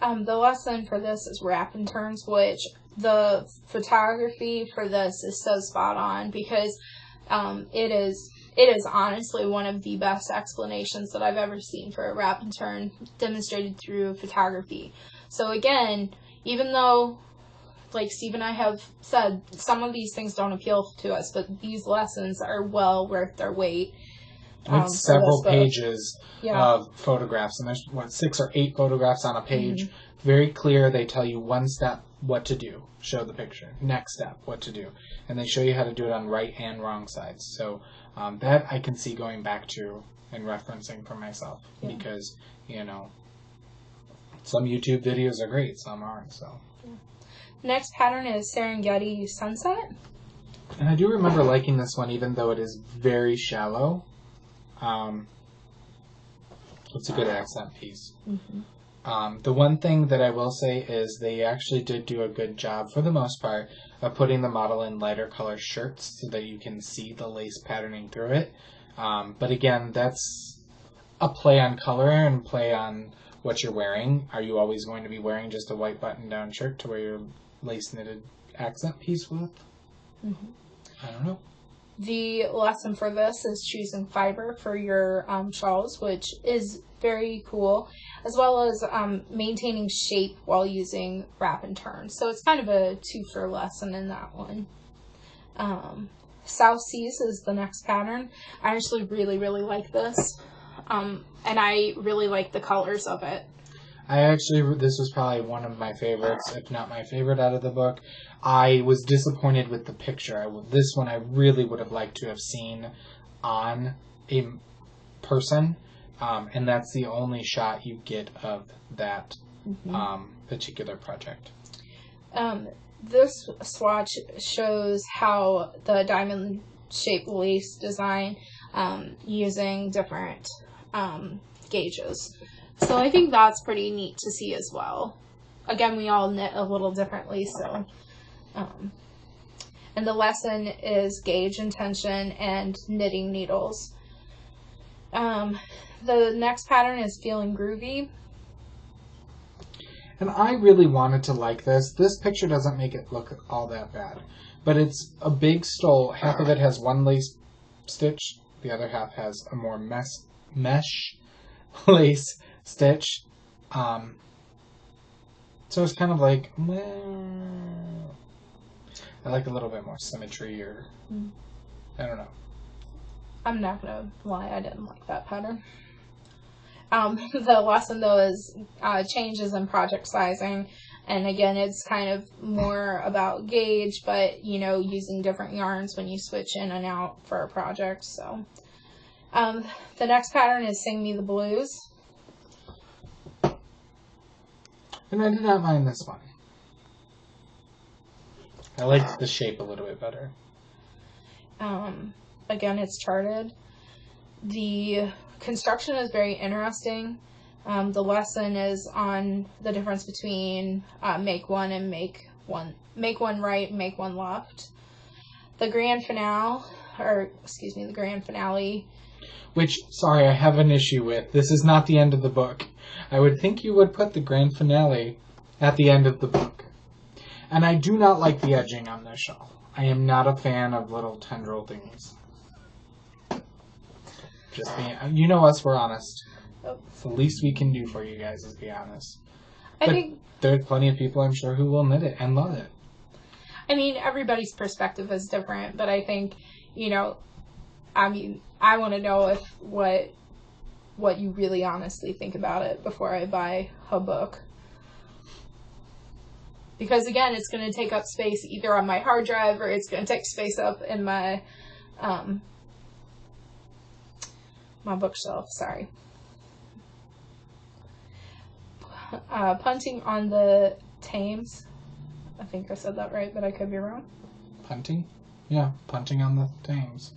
The lesson for this is wrap and turns, which the photography for this is so spot on because it is honestly one of the best explanations that I've ever seen for a wrap and turn demonstrated through photography. So again, even though, like Steve and I have said, some of these things don't appeal to us, but these lessons are well worth their weight. It's several pages of photographs, and there's 6 or 8 photographs on a page. Mm-hmm. Very clear. They tell you one step what to do. Show the picture. Next step, what to do. And they show you how to do it on right and wrong sides. So that I can see going back to and referencing for myself because, some YouTube videos are great, some aren't. So. Yeah. Next pattern is Serengeti Sunset. And I do remember liking this one even though it is very shallow. It's a good accent piece. Mm-hmm. The one thing that I will say is they actually did do a good job, for the most part, of putting the model in lighter color shirts so that you can see the lace patterning through it. But again, that's a play on color and play on what you're wearing. Are you always going to be wearing just a white button-down shirt to wear your lace knitted accent piece with? Mm-hmm. I don't know. The lesson for this is choosing fiber for your shawls, which is very cool, as well as maintaining shape while using wrap and turn. So it's kind of a 2-for lesson in that one. South Seas is the next pattern. I actually really, really like this, and I really like the colors of it. This was probably one of my favorites, if not my favorite out of the book. I was disappointed with the picture. This one I really would have liked to have seen on a person, and that's the only shot you get of that particular project. This swatch shows how the diamond-shaped lace design using different gauges. So I think that's pretty neat to see as well. Again, we all knit a little differently, so. And the lesson is gauge and tension and knitting needles. The next pattern is Feeling Groovy. And I really wanted to like this. This picture doesn't make it look all that bad. But it's a big stole. Half of it has one lace stitch. The other half has a more mesh lace stitch. So it's kind of like, I like a little bit more symmetry, or I don't know. I'm not going to lie, I didn't like that pattern. The lesson, though, is changes in project sizing. And again, it's kind of more about gauge, but, using different yarns when you switch in and out for a project. So, The next pattern is Sing Me the Blues. And I did not mind this one. I liked the shape a little bit better. Again, it's charted. The construction is very interesting. The lesson is on the difference between make one and make one right and make one left. The grand finale, Which, sorry, I have an issue with. This is not the end of the book. I would think you would put the grand finale at the end of the book. And I do not like the edging on this shawl. I am not a fan of little tendril things. Just being, you know us, we're honest. It's the least we can do for you guys is be honest. I think there's plenty of people, I'm sure, who will knit it and love it. I mean, everybody's perspective is different, but I think, I want to know what you really honestly think about it before I buy a book. Because again, it's going to take up space either on my hard drive or it's going to take space up in my my bookshelf. Sorry. Punting on the Thames. I think I said that right, but I could be wrong. Punting? Yeah, punting on the Thames.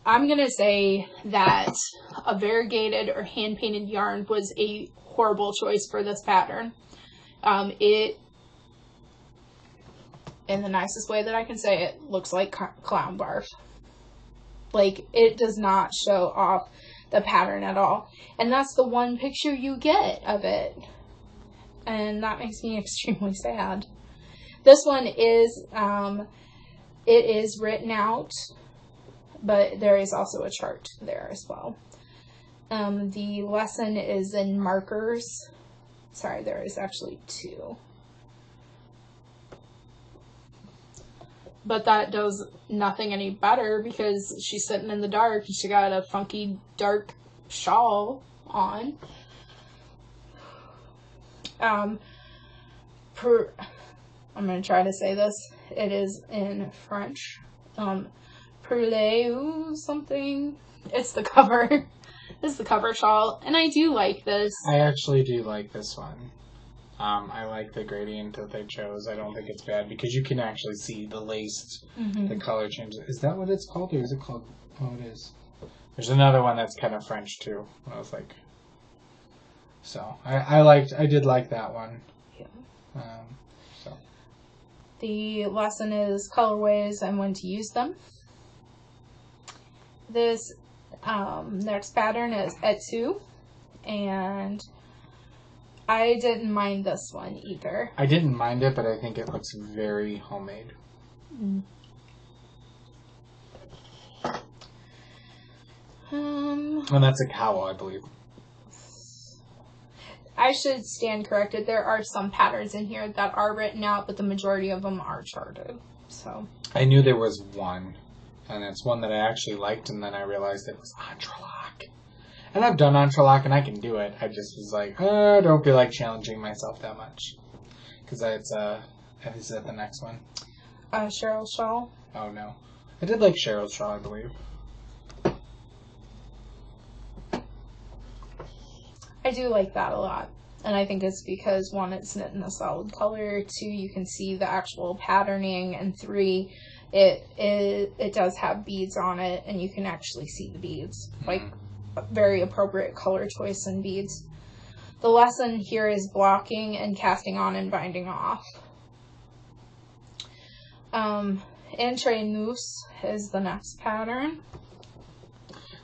I'm going to say that a variegated or hand-painted yarn was a horrible choice for this pattern. It, in the nicest way that I can say it, looks like clown barf. Like, it does not show off the pattern at all. And that's the one picture you get of it. And that makes me extremely sad. This one is, it is written out, but there is also a chart there as well. The lesson is in markers. Sorry, there is actually 2. But that does nothing any better because she's sitting in the dark and she got a funky dark shawl on. I'm going to try to say this. It is in French. Perle something. It's the cover. This is the cover shawl, and I do like this. I actually do like this one. I like the gradient that they chose. I don't think it's bad because you can actually see the lace, the color changes. Is that what it's called, or is it called? Oh, it is. There's another one that's kind of French too. I was like, so I did like that one. Yeah. So the lesson is colorways and when to use them. This next pattern is Etsu, and I didn't mind this one either. I didn't mind it, but I think it looks very homemade. And that's a cowl, I believe. I should stand corrected. There are some patterns in here that are written out, but the majority of them are charted. So I knew there was one, and it's one that I actually liked, and then I realized it was entrelac. And I've done entrelac, and I can do it. I just was like, I don't feel like challenging myself that much. Because is that the next one? Cheryl's shawl. Oh, no. I did like Cheryl's shawl, I believe. I do like that a lot. And I think it's because, 1, it's knit in a solid color. 2, you can see the actual patterning. And 3, it does have beads on it, and you can actually see the beads. Like, very appropriate color choice in beads. The lesson here is blocking and casting on and binding off. Entre nous is the next pattern.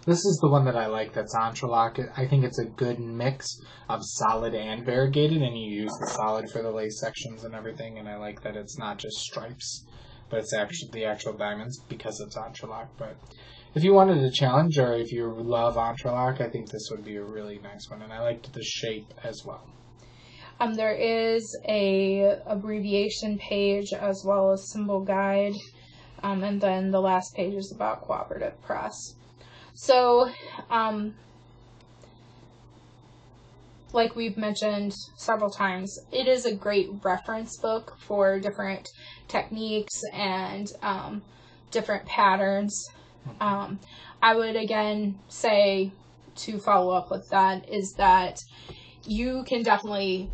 This is the one that I like that's entrelac. I think it's a good mix of solid and variegated, and you use the solid for the lace sections and everything, and I like that it's not just stripes, but it's actually the actual diamonds because it's entrelac. But if you wanted a challenge, or if you love entrelac, I think this would be a really nice one, and I liked the shape as well. There is a abbreviation page as well as symbol guide, and then the last page is about cooperative press. So, like we've mentioned several times, it is a great reference book for different techniques and different patterns. I would again say, to follow up with that, is that you can definitely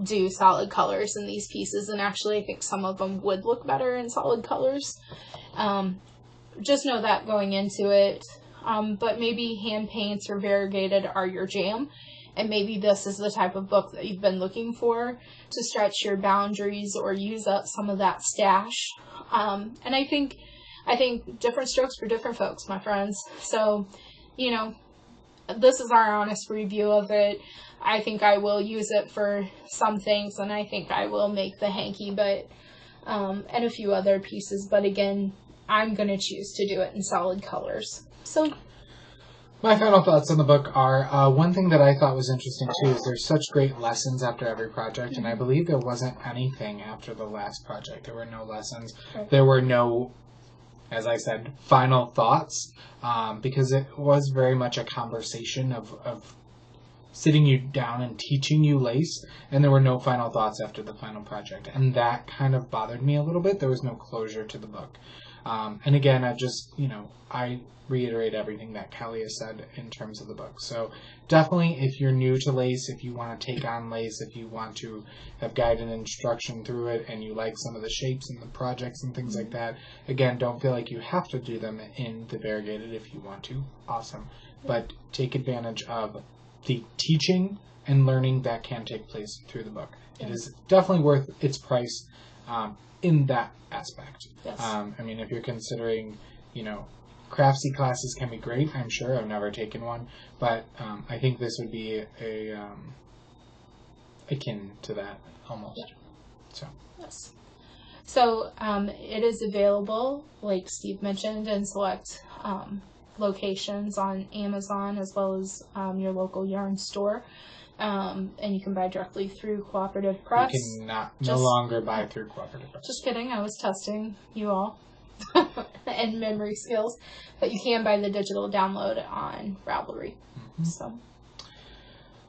do solid colors in these pieces, and actually I think some of them would look better in solid colors. Just know that going into it. But maybe hand paints or variegated are your jam, and maybe this is the type of book that you've been looking for to stretch your boundaries or use up some of that stash. And I think different strokes for different folks, my friends. So, you know, this is our honest review of it. I think I will use it for some things, and I think I will make the hanky, but and a few other pieces. But again, I'm going to choose to do it in solid colors. So, my final thoughts on the book are, one thing that I thought was interesting too is there's such great lessons after every project, and I believe there wasn't anything after the last project. There were no lessons. Right. There were no, as I said, final thoughts, because it was very much a conversation of sitting you down and teaching you lace, and there were no final thoughts after the final project, and that kind of bothered me a little bit. There was no closure to the book. And again, I reiterate everything that Kelly has said in terms of the book. So definitely, if you're new to lace, if you want to take on lace, if you want to have guided instruction through it, and you like some of the shapes and the projects and things like that, again, don't feel like you have to do them in the variegated. If you want to, awesome. But take advantage of the teaching and learning that can take place through the book. It is definitely worth its price in that aspect. Yes. I mean, if you're considering, craftsy classes can be great, I'm sure. I've never taken one, but I think this would be akin to that almost. Yeah. So. Yes. So it is available, like Steve mentioned, in select locations on Amazon as well as your local yarn store. And you can buy directly through Cooperative Press. You can no longer buy through Cooperative Press. Just kidding. I was testing you all and memory skills. But you can buy the digital download on Ravelry. Mm-hmm. So.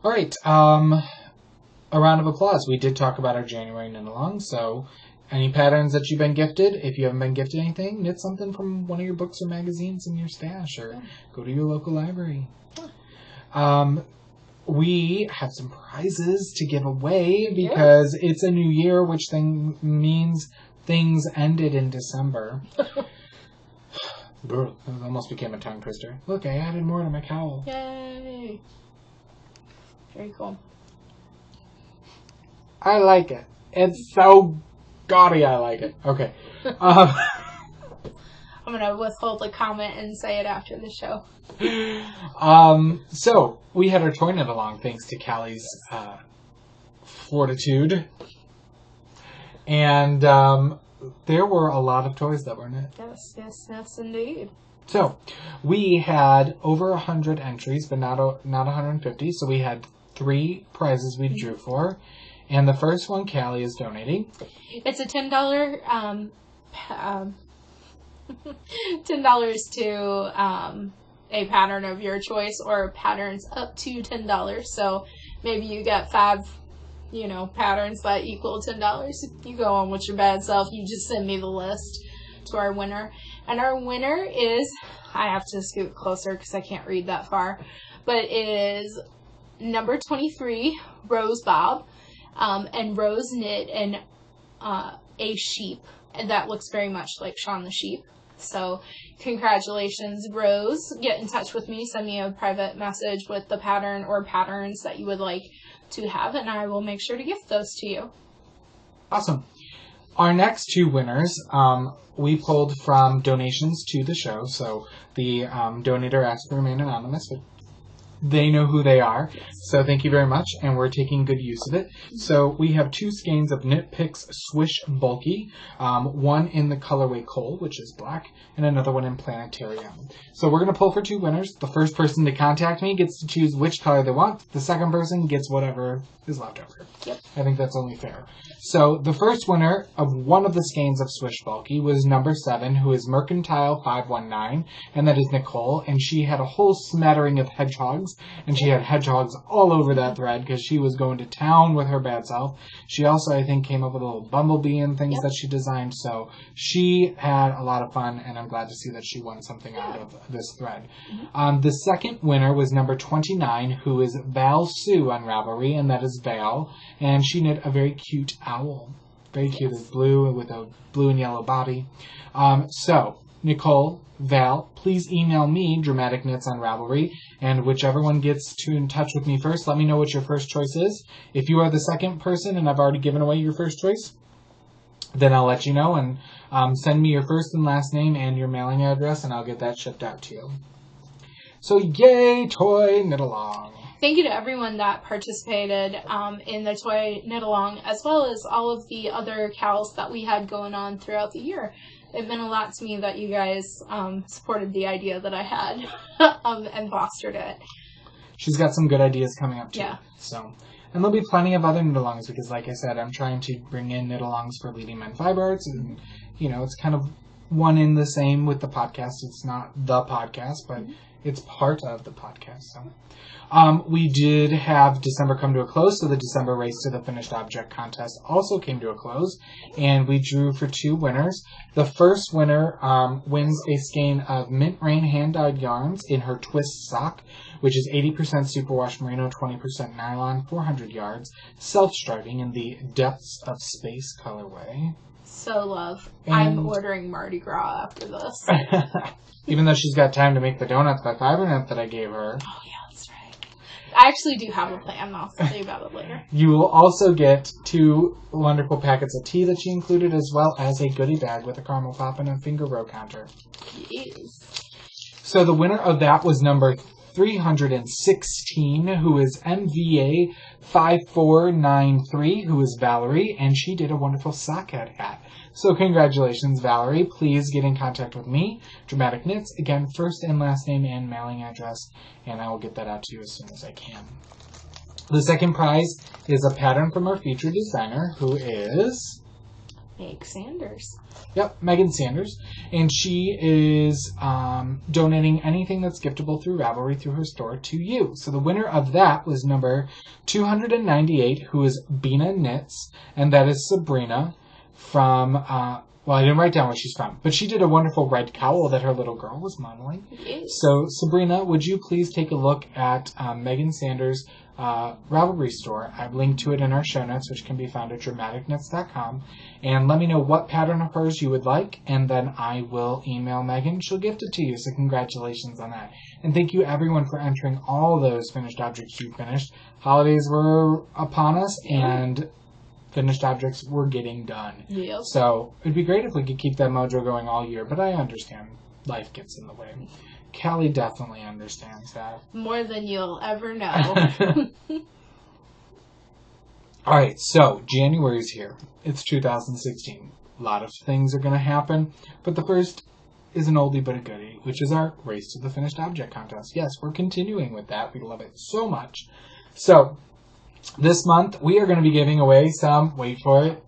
All right. A round of applause. We did talk about our January knit along. So any patterns that you've been gifted? If you haven't been gifted anything, knit something from one of your books or magazines in your stash, or go to your local library. We have some prizes to give away because it's a new year, which means things ended in December. It almost became a tongue twister. Look, I added more to my cowl. Yay! Very cool. I like it. It's so gaudy. I like it. Okay. I'm going to withhold the comment and say it after the show. So we had our toy knit along thanks to Callie's fortitude, and there were a lot of toys that were knit. Yes, indeed. So we had over 100 entries, but not 150. So we had 3 prizes we drew for, and the first one Callie is donating. It's a $10 $10 to a pattern of your choice, or patterns up to $10. So maybe you get 5, patterns that equal $10. You go on with your bad self. You just send me the list to our winner. And our winner is, I have to scoot closer because I can't read that far, but it is number 23, Rose Bob. And Rose knit in a sheep, and that looks very much like Shaun the Sheep. So congratulations, Rose. Get in touch with me. Send me a private message with the pattern or patterns that you would like to have, and I will make sure to gift those to you. Awesome. Our next 2 winners, we pulled from donations to the show. So the donator asked to remain anonymous, but they know who they are. So thank you very much, and we're taking good use of it. So we have 2 skeins of Knit Picks Swish Bulky, one in the colorway Coal, which is black, and another one in Planetarium. So we're going to pull for 2 winners. The first person to contact me gets to choose which color they want. The second person gets whatever is left over. Yep. I think that's only fair. So the first winner of one of the skeins of Swish Bulky was number 7, who is Mercantile 519, and that is Nicole, and she had a whole smattering of hedgehogs hedgehogs, and she had hedgehogs all over that thread because she was going to town with her bad self. She also, I think, came up with a little bumblebee and things that she designed, so she had a lot of fun, and I'm glad to see that she won something out of this thread. The second winner was number 29, who is Val Sue on Ravelry, and that is Val, and she knit a very cute owl. Very cute. It's blue with a blue and yellow body. So, Nicole, Val, please email me, Dramatic Knits on Ravelry, and whichever one gets in touch with me first, let me know what your first choice is. If you are the second person and I've already given away your first choice, then I'll let you know, and send me your first and last name and your mailing address, and I'll get that shipped out to you. So, yay, Toy Knit Along! Thank you to everyone that participated in the Toy Knit Along, as well as all of the other cows that we had going on throughout the year. It meant a lot to me that you guys supported the idea that I had and fostered it. She's got some good ideas coming up, too. Yeah. So, and there'll be plenty of other knit-alongs, because, like I said, I'm trying to bring in knit-alongs for Leading Men Fiber Arts, and, it's kind of one in the same with the podcast. It's not the podcast, but it's part of the podcast, so... we did have December come to a close, so the December race to the finished object contest also came to a close, and we drew for 2 winners. The first winner wins a skein of Mint Rain hand-dyed yarns in her twist sock, which is 80% superwash merino, 20% nylon, 400 yards, self-striping in the Depths of Space colorway. So love. I'm ordering Mardi Gras after this. Even though she's got time to make the donuts by FiberNet that I gave her. Oh, yeah. I actually do have a plan. I'll tell you about it later. You will also get 2 wonderful packets of tea that she included, as well as a goodie bag with a caramel pop and a finger row counter. Yes. So the winner of that was number 316, who is MVA 5493, who is Valerie, and she did a wonderful sock hat. So congratulations, Valerie. Please get in contact with me, Dramatic Knits. Again, first and last name and mailing address, and I will get that out to you as soon as I can. The second prize is a pattern from our featured designer, who is... Meg Sanders. Yep, Megan Sanders. And she is donating anything that's giftable through Ravelry through her store to you. So the winner of that was number 298, who is Bina Knits, and that is Sabrina from, well, I didn't write down where she's from, but she did a wonderful red cowl that her little girl was modeling. Yes. So, Sabrina, would you please take a look at Megan Sanders' Ravelry store? I've linked to it in our show notes, which can be found at dramaticknits.com. And let me know what pattern of hers you would like, and then I will email Megan. She'll gift it to you, so congratulations on that. And thank you, everyone, for entering all those finished objects you finished. Holidays were upon us, and finished objects were getting done. Yep. So it'd be great if we could keep that mojo going all year, but I understand life gets in the way. Callie definitely understands that. More than you'll ever know. Alright, so January's here. It's 2016. A lot of things are going to happen, but the first is an oldie but a goodie, which is our Race to the Finished Object contest. Yes, we're continuing with that. We love it so much. So, this month, we are going to be giving away some, wait for it,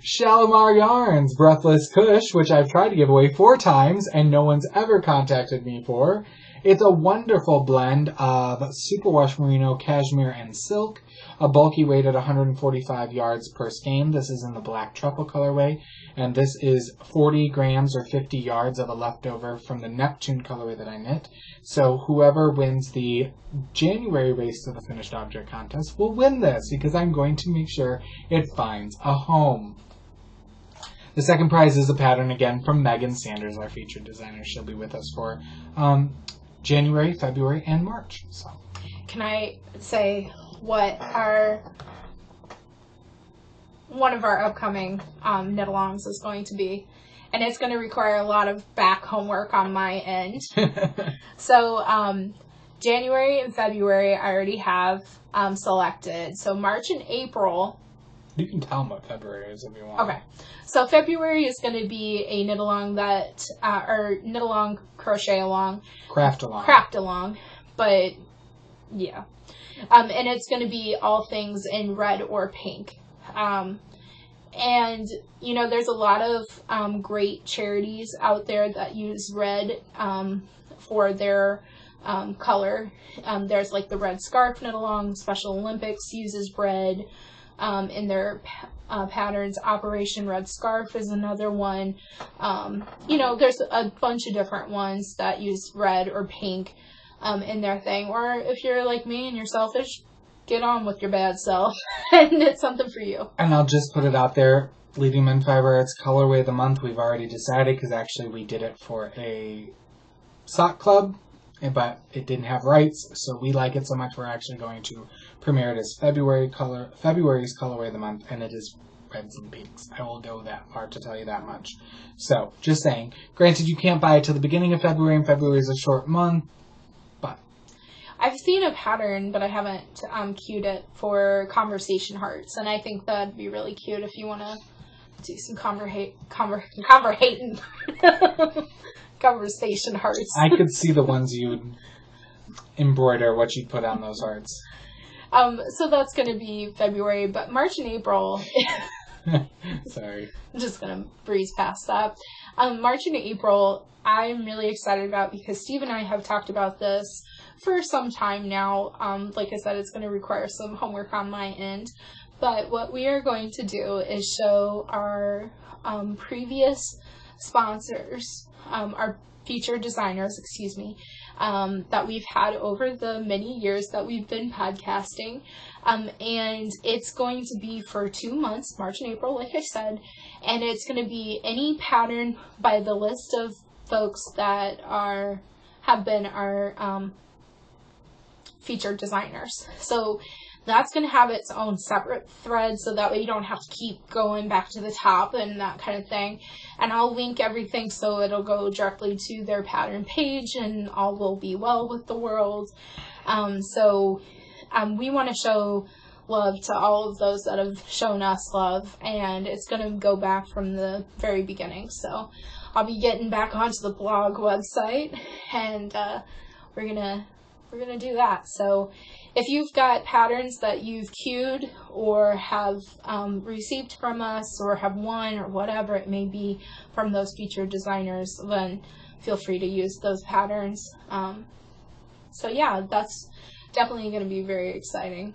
Shalimar Yarns Breathless Kush, which I've tried to give away 4 times, and no one's ever contacted me for. It's a wonderful blend of superwash merino, cashmere, and silk, a bulky weight at 145 yards per skein. This is in the black truffle colorway, and this is 40 grams or 50 yards of a leftover from the Neptune colorway that I knit. So whoever wins the January Race to the Finished Object contest will win this, because I'm going to make sure it finds a home. The second prize is a pattern, again, from Megan Sanders, our featured designer. She'll be with us for January, February, and March. So, can I say what one of our upcoming knit-alongs is going to be? And it's going to require a lot of back homework on my end. So, January and February I already have selected. So March and April... You can tell them what February is if you want. Okay. So February is going to be a knit-along that, or knit-along, crochet-along. Craft-along. Craft-along. But, yeah. And it's going to be all things in red or pink. And, you know, there's a lot of great charities out there that use red for their color. There's like the red scarf knit along. Special Olympics uses red in their patterns. Operation Red Scarf is another one. There's a bunch of different ones that use red or pink in their thing. Or if you're like me and you're selfish, get on with your bad self and knit something for you. And I'll just put it out there. Leading Men Fiber Arts Colorway of the Month, we've already decided, because actually we did it for a sock club, but it didn't have rights, so we like it so much we're actually going to premiere it as February's Colorway of the Month, and it is reds and pinks. I will go that far to tell you that much. So, just saying. Granted, you can't buy it till the beginning of February, and February is a short month, but... I've seen a pattern, but I haven't cued it for conversation hearts, and I think that'd be really cute if you want to do some conversation hearts. I could see the ones you'd embroider, what you'd put on those hearts. So that's going to be February, but March and April... Sorry. I'm just going to breeze past that. March and April, I'm really excited about, because Steve and I have talked about this for some time now. Like I said, it's going to require some homework on my end. But what we are going to do is show our previous sponsors, our featured designers, that we've had over the many years that we've been podcasting. And it's going to be for 2 months, March and April, like I said. And it's going to be any pattern by the list of folks that have been our featured designers. So that's going to have its own separate thread, so that way you don't have to keep going back to the top and that kind of thing. And I'll link everything so it'll go directly to their pattern page, and all will be well with the world. We want to show love to all of those that have shown us love, and it's going to go back from the very beginning. So I'll be getting back onto the blog website, and we're gonna do that. So if you've got patterns that you've queued or have received from us, or have won, or whatever it may be from those featured designers, then feel free to use those patterns. So yeah, that's definitely going to be very exciting.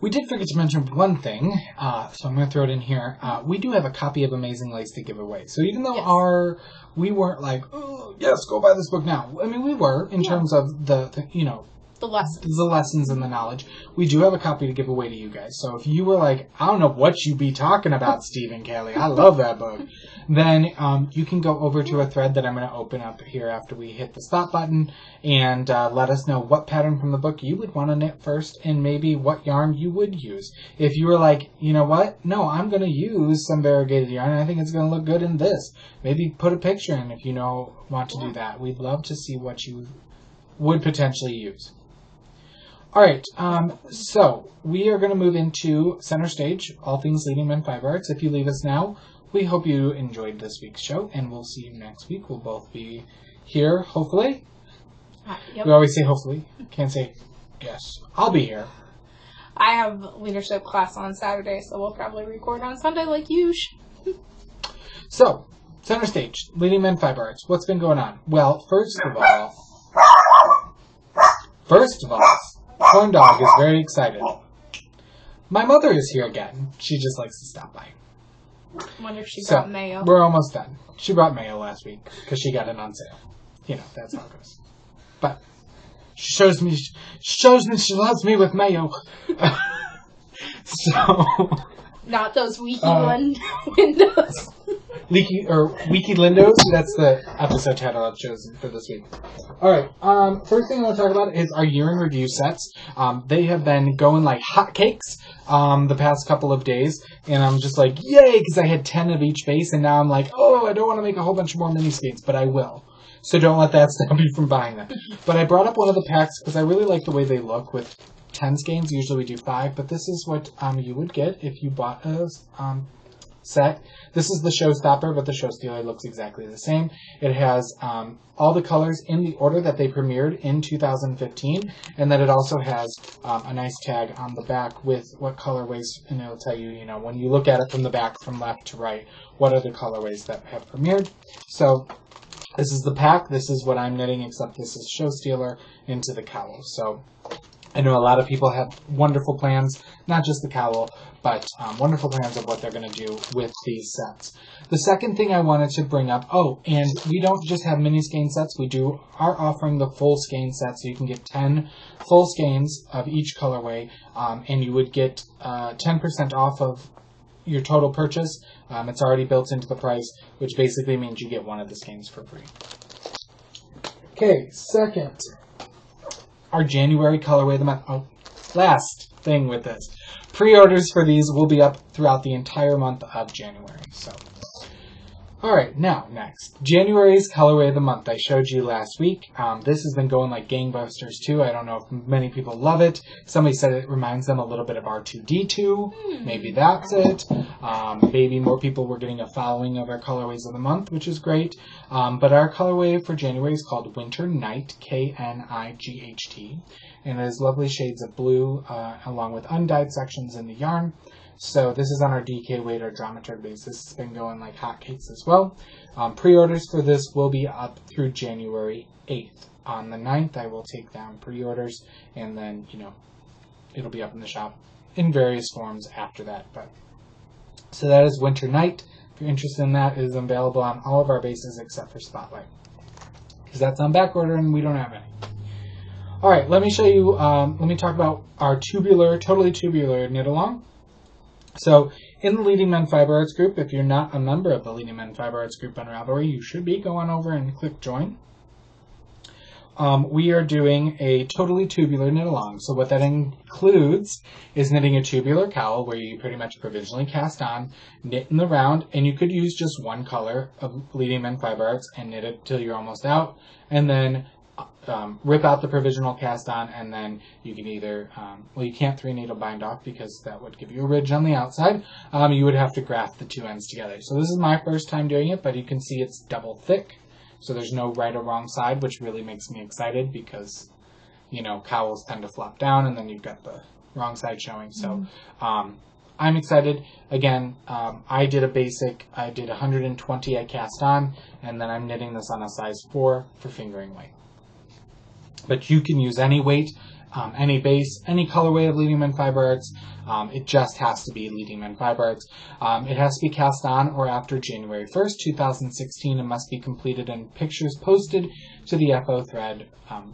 We did forget to mention one thing, so I'm going to throw it in here. We do have a copy of Amazing Lace to give away. So even though we weren't like, oh, yes, go buy this book now. I mean, we were, in terms of the lessons and the knowledge. We do have a copy to give away to you guys. So if you were like, I don't know what you be talking about, Steve and Kelly, I love that book, then you can go over to a thread that I'm going to open up here after we hit the stop button, and let us know what pattern from the book you would want to knit first, and maybe what yarn you would use. If you were like, you know what, no, I'm going to use some variegated yarn, and I think it's going to look good in this, maybe put a picture in if you want to do that. We'd love to see what you would potentially use. All right, so we are going to move into center stage, all things Leading Men Fiber Arts. If you leave us now, we hope you enjoyed this week's show, and we'll see you next week. We'll both be here, hopefully. Yep. We always say hopefully. Can't say yes. I'll be here. I have leadership class on Saturday, so we'll probably record on Sunday like usual. So, center stage, Leading Men Fiber Arts. What's been going on? Well, first of all, Corn Dog is very excited. My mother is here again. She just likes to stop by. I wonder if she brought mayo. We're almost done. She brought mayo last week because she got it on sale. You know, that's how it goes. But she shows me she loves me with mayo. So not those Wiki windows. Wiki Lindos. That's the episode title I've chosen for this week. Alright, first thing I want to talk about is our year in review sets. They have been going like hotcakes the past couple of days, and I'm just like, yay, because I had 10 of each base, and now I'm like, oh, I don't want to make a whole bunch more mini skates, but I will. So don't let that stop you from buying them. But I brought up one of the packs because I really like the way they look with 10 skeins. Usually we do 5, but this is what you would get if you bought a set. This is the Showstopper, but the Show Stealer looks exactly the same. It has all the colors in the order that they premiered in 2015, and then it also has a nice tag on the back with what colorways, and it'll tell you, when you look at it from the back, from left to right, what are the colorways that have premiered. So This is the pack. This is what I'm knitting, except this is Show Stealer into the cowl. So I know a lot of people have wonderful plans, not just the cowl, but wonderful plans of what they're going to do with these sets. The second thing I wanted to bring up, and we don't just have mini skein sets, we are offering the full skein set, so you can get 10 full skeins of each colorway, and you would get 10% off of your total purchase. It's already built into the price, which basically means you get one of the skeins for free. Okay, second, our January colorway of the month. Last thing with this. Pre-orders for these will be up throughout the entire month of January. So, alright, now, next. January's colorway of the month. I showed you last week. This has been going like gangbusters too. I don't know if many people love it. Somebody said it reminds them a little bit of R2-D2. Maybe that's it. Maybe more people were getting a following of our colorways of the month, which is great. But our colorway for January is called Winter Night, K-N-I-G-H-T. And it has lovely shades of blue, along with undyed sections in the yarn. So this is on our DK weight or dramaturg base. This has been going like hotcakes as well. Pre-orders for this will be up through January 8th. On the 9th, I will take down pre-orders, and then, it'll be up in the shop in various forms after that. So that is Winter Night. If you're interested in that, it is available on all of our bases except for Spotlight, because that's on back order and we don't have any. All right, let me show you, let me talk about our totally tubular knit along. So in the Leading Men Fiber Arts group, if you're not a member of the Leading Men Fiber Arts group on Ravelry, you should be. Go on over and click join. We are doing a totally tubular knit along. So what that includes is knitting a tubular cowl where you pretty much provisionally cast on, knit in the round, and you could use just one color of Leading Men Fiber Arts and knit it till you're almost out, and then rip out the provisional cast on, and then you can either, you can't 3-needle bind off because that would give you a ridge on the outside. You would have to graft the two ends together. So this is my first time doing it, but you can see it's double thick. So there's no right or wrong side, which really makes me excited because, cowls tend to flop down and then you've got the wrong side showing. So I'm excited. Again, I did 120 I cast on, and then I'm knitting this on a size 4 for fingering weight. But you can use any weight, any base, any colorway of Leading Men Fiber Arts. It just has to be Leading Men Fiber Arts. It has to be cast on or after January 1st, 2016, and must be completed in pictures posted to the FO thread,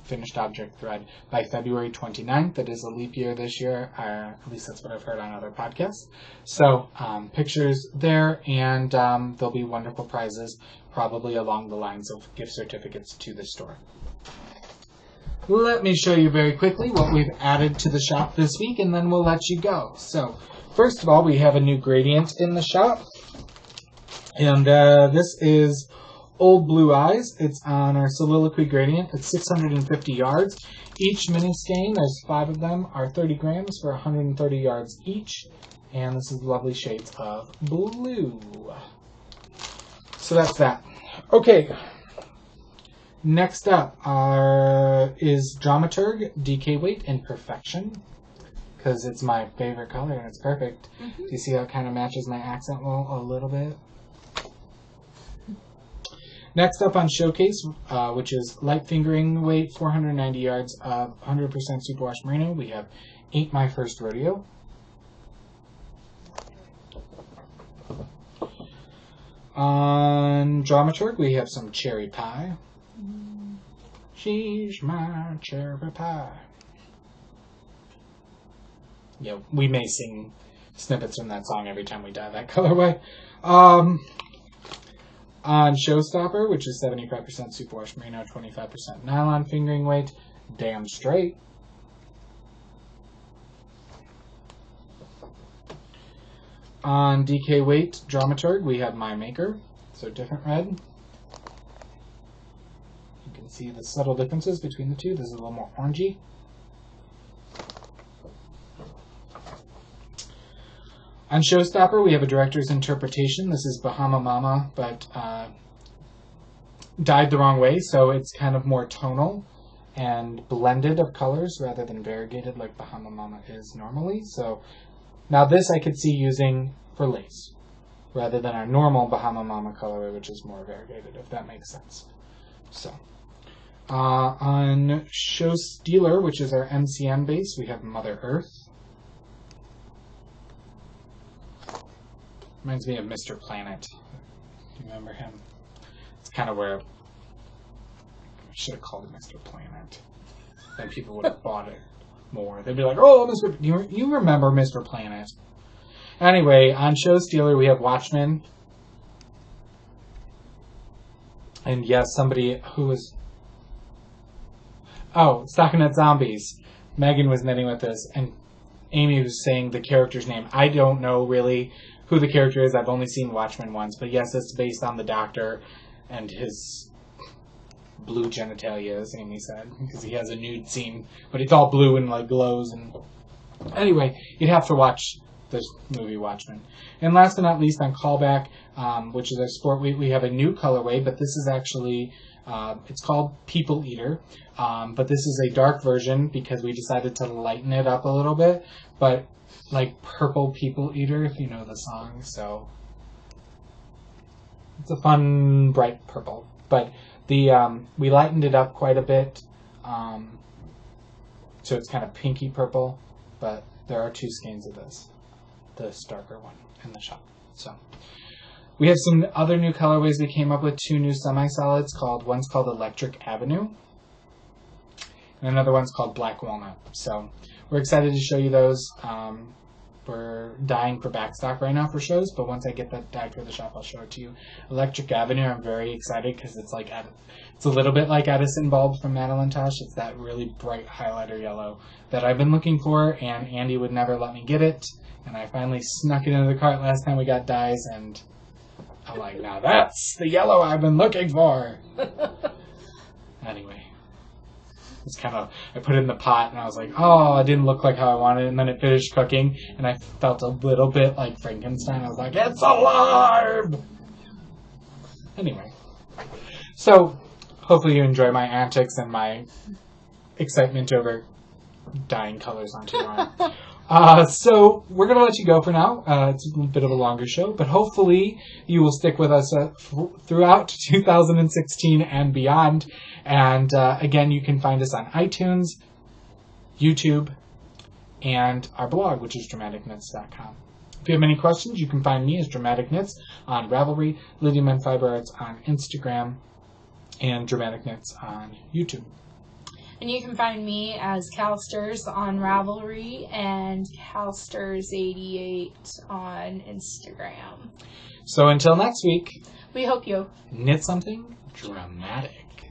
finished object thread, by February 29th. That is a leap year this year. At least that's what I've heard on other podcasts. So pictures there, and there'll be wonderful prizes, probably along the lines of gift certificates to the store. Let me show you very quickly what we've added to the shop this week, and then we'll let you go. So, first of all, we have a new gradient in the shop, and this is Old Blue Eyes. It's on our Soliloquy gradient. It's 650 yards. Each mini skein, there's 5 of them, are 30 grams for 130 yards each, and this is lovely shades of blue. So that's that. Okay. Next up is Dramaturg, DK Weight, and Perfection, because it's my favorite color and it's perfect. Do you see how it kind of matches my accent wall a little bit? Next up on Showcase, which is Light Fingering Weight, 490 yards of 100% superwash merino, we have Ain't My First Rodeo. On Dramaturg, we have some Cherry Pie. She's my cherry pie. Yeah, we may sing snippets from that song every time we dye that colorway. On Showstopper, which is 75% superwash merino, 25% nylon fingering weight, Damn Straight. On DK Weight Dramaturg, we have My Maker, so different red. See the subtle differences between the two. This is a little more orangey. On Showstopper, we have a director's interpretation. This is Bahama Mama, but dyed the wrong way, so it's kind of more tonal and blended of colors rather than variegated like Bahama Mama is normally. So now this I could see using for lace rather than our normal Bahama Mama colorway, which is more variegated, if that makes sense. So, on Show Stealer, which is our MCN base, we have Mother Earth. Reminds me of Mr. Planet. Do you remember him? It's kind of where I should have called it Mr. Planet. Then people would have bought it more. They'd be like, "Oh, Mr. You remember Mr. Planet?" Anyway, on Show Stealer, we have Watchmen. And yes, somebody who was... Oh, Stockinette Zombies. Megan was knitting with this, and Amy was saying the character's name. I don't know really who the character is. I've only seen Watchmen once. But yes, it's based on the Doctor and his blue genitalia, as Amy said. Because he has a nude scene, but it's all blue and like glows. And anyway, you'd have to watch this movie Watchmen. And last but not least, on Callback, which is our sport week, we have a new colorway, but this is actually, it's called People Eater. But this is a dark version because we decided to lighten it up a little bit. But like Purple People Eater, if you know the song. So it's a fun, bright purple. But the we lightened it up quite a bit. So it's kind of pinky purple. But there are two skeins of this. This darker one in the shop. So we have some other new colorways we came up with. Two new semi-solids one's called Electric Avenue and another one's called Black Walnut. So we're excited to show you those. We're dying for backstock right now for shows, but once I get that dyed for the shop, I'll show it to you. Electric Avenue, I'm very excited because it's like it's a little bit like Edison Bulb from Madeline Tosh. It's that really bright highlighter yellow that I've been looking for, and Andy would never let me get it. And I finally snuck it into the cart last time we got dyes, and I'm like, now that's the yellow I've been looking for. Anyway, it's kind of, I put it in the pot, and I was like, oh, it didn't look like how I wanted it. And then it finished cooking, and I felt a little bit like Frankenstein. I was like, it's alive! Anyway, so hopefully you enjoy my antics and my excitement over dyeing colors onto yarn. So we're going to let you go for now. It's a bit of a longer show, but hopefully you will stick with us throughout 2016 and beyond. And again, you can find us on iTunes, YouTube, and our blog, which is dramaticknits.com. If you have any questions, you can find me as Dramatic Knits on Ravelry, Lydia Men Fiber Arts on Instagram, and Dramatic Knits on YouTube. And you can find me as Calsters on Ravelry and Calsters88 on Instagram. So until next week, we hope you knit something dramatic.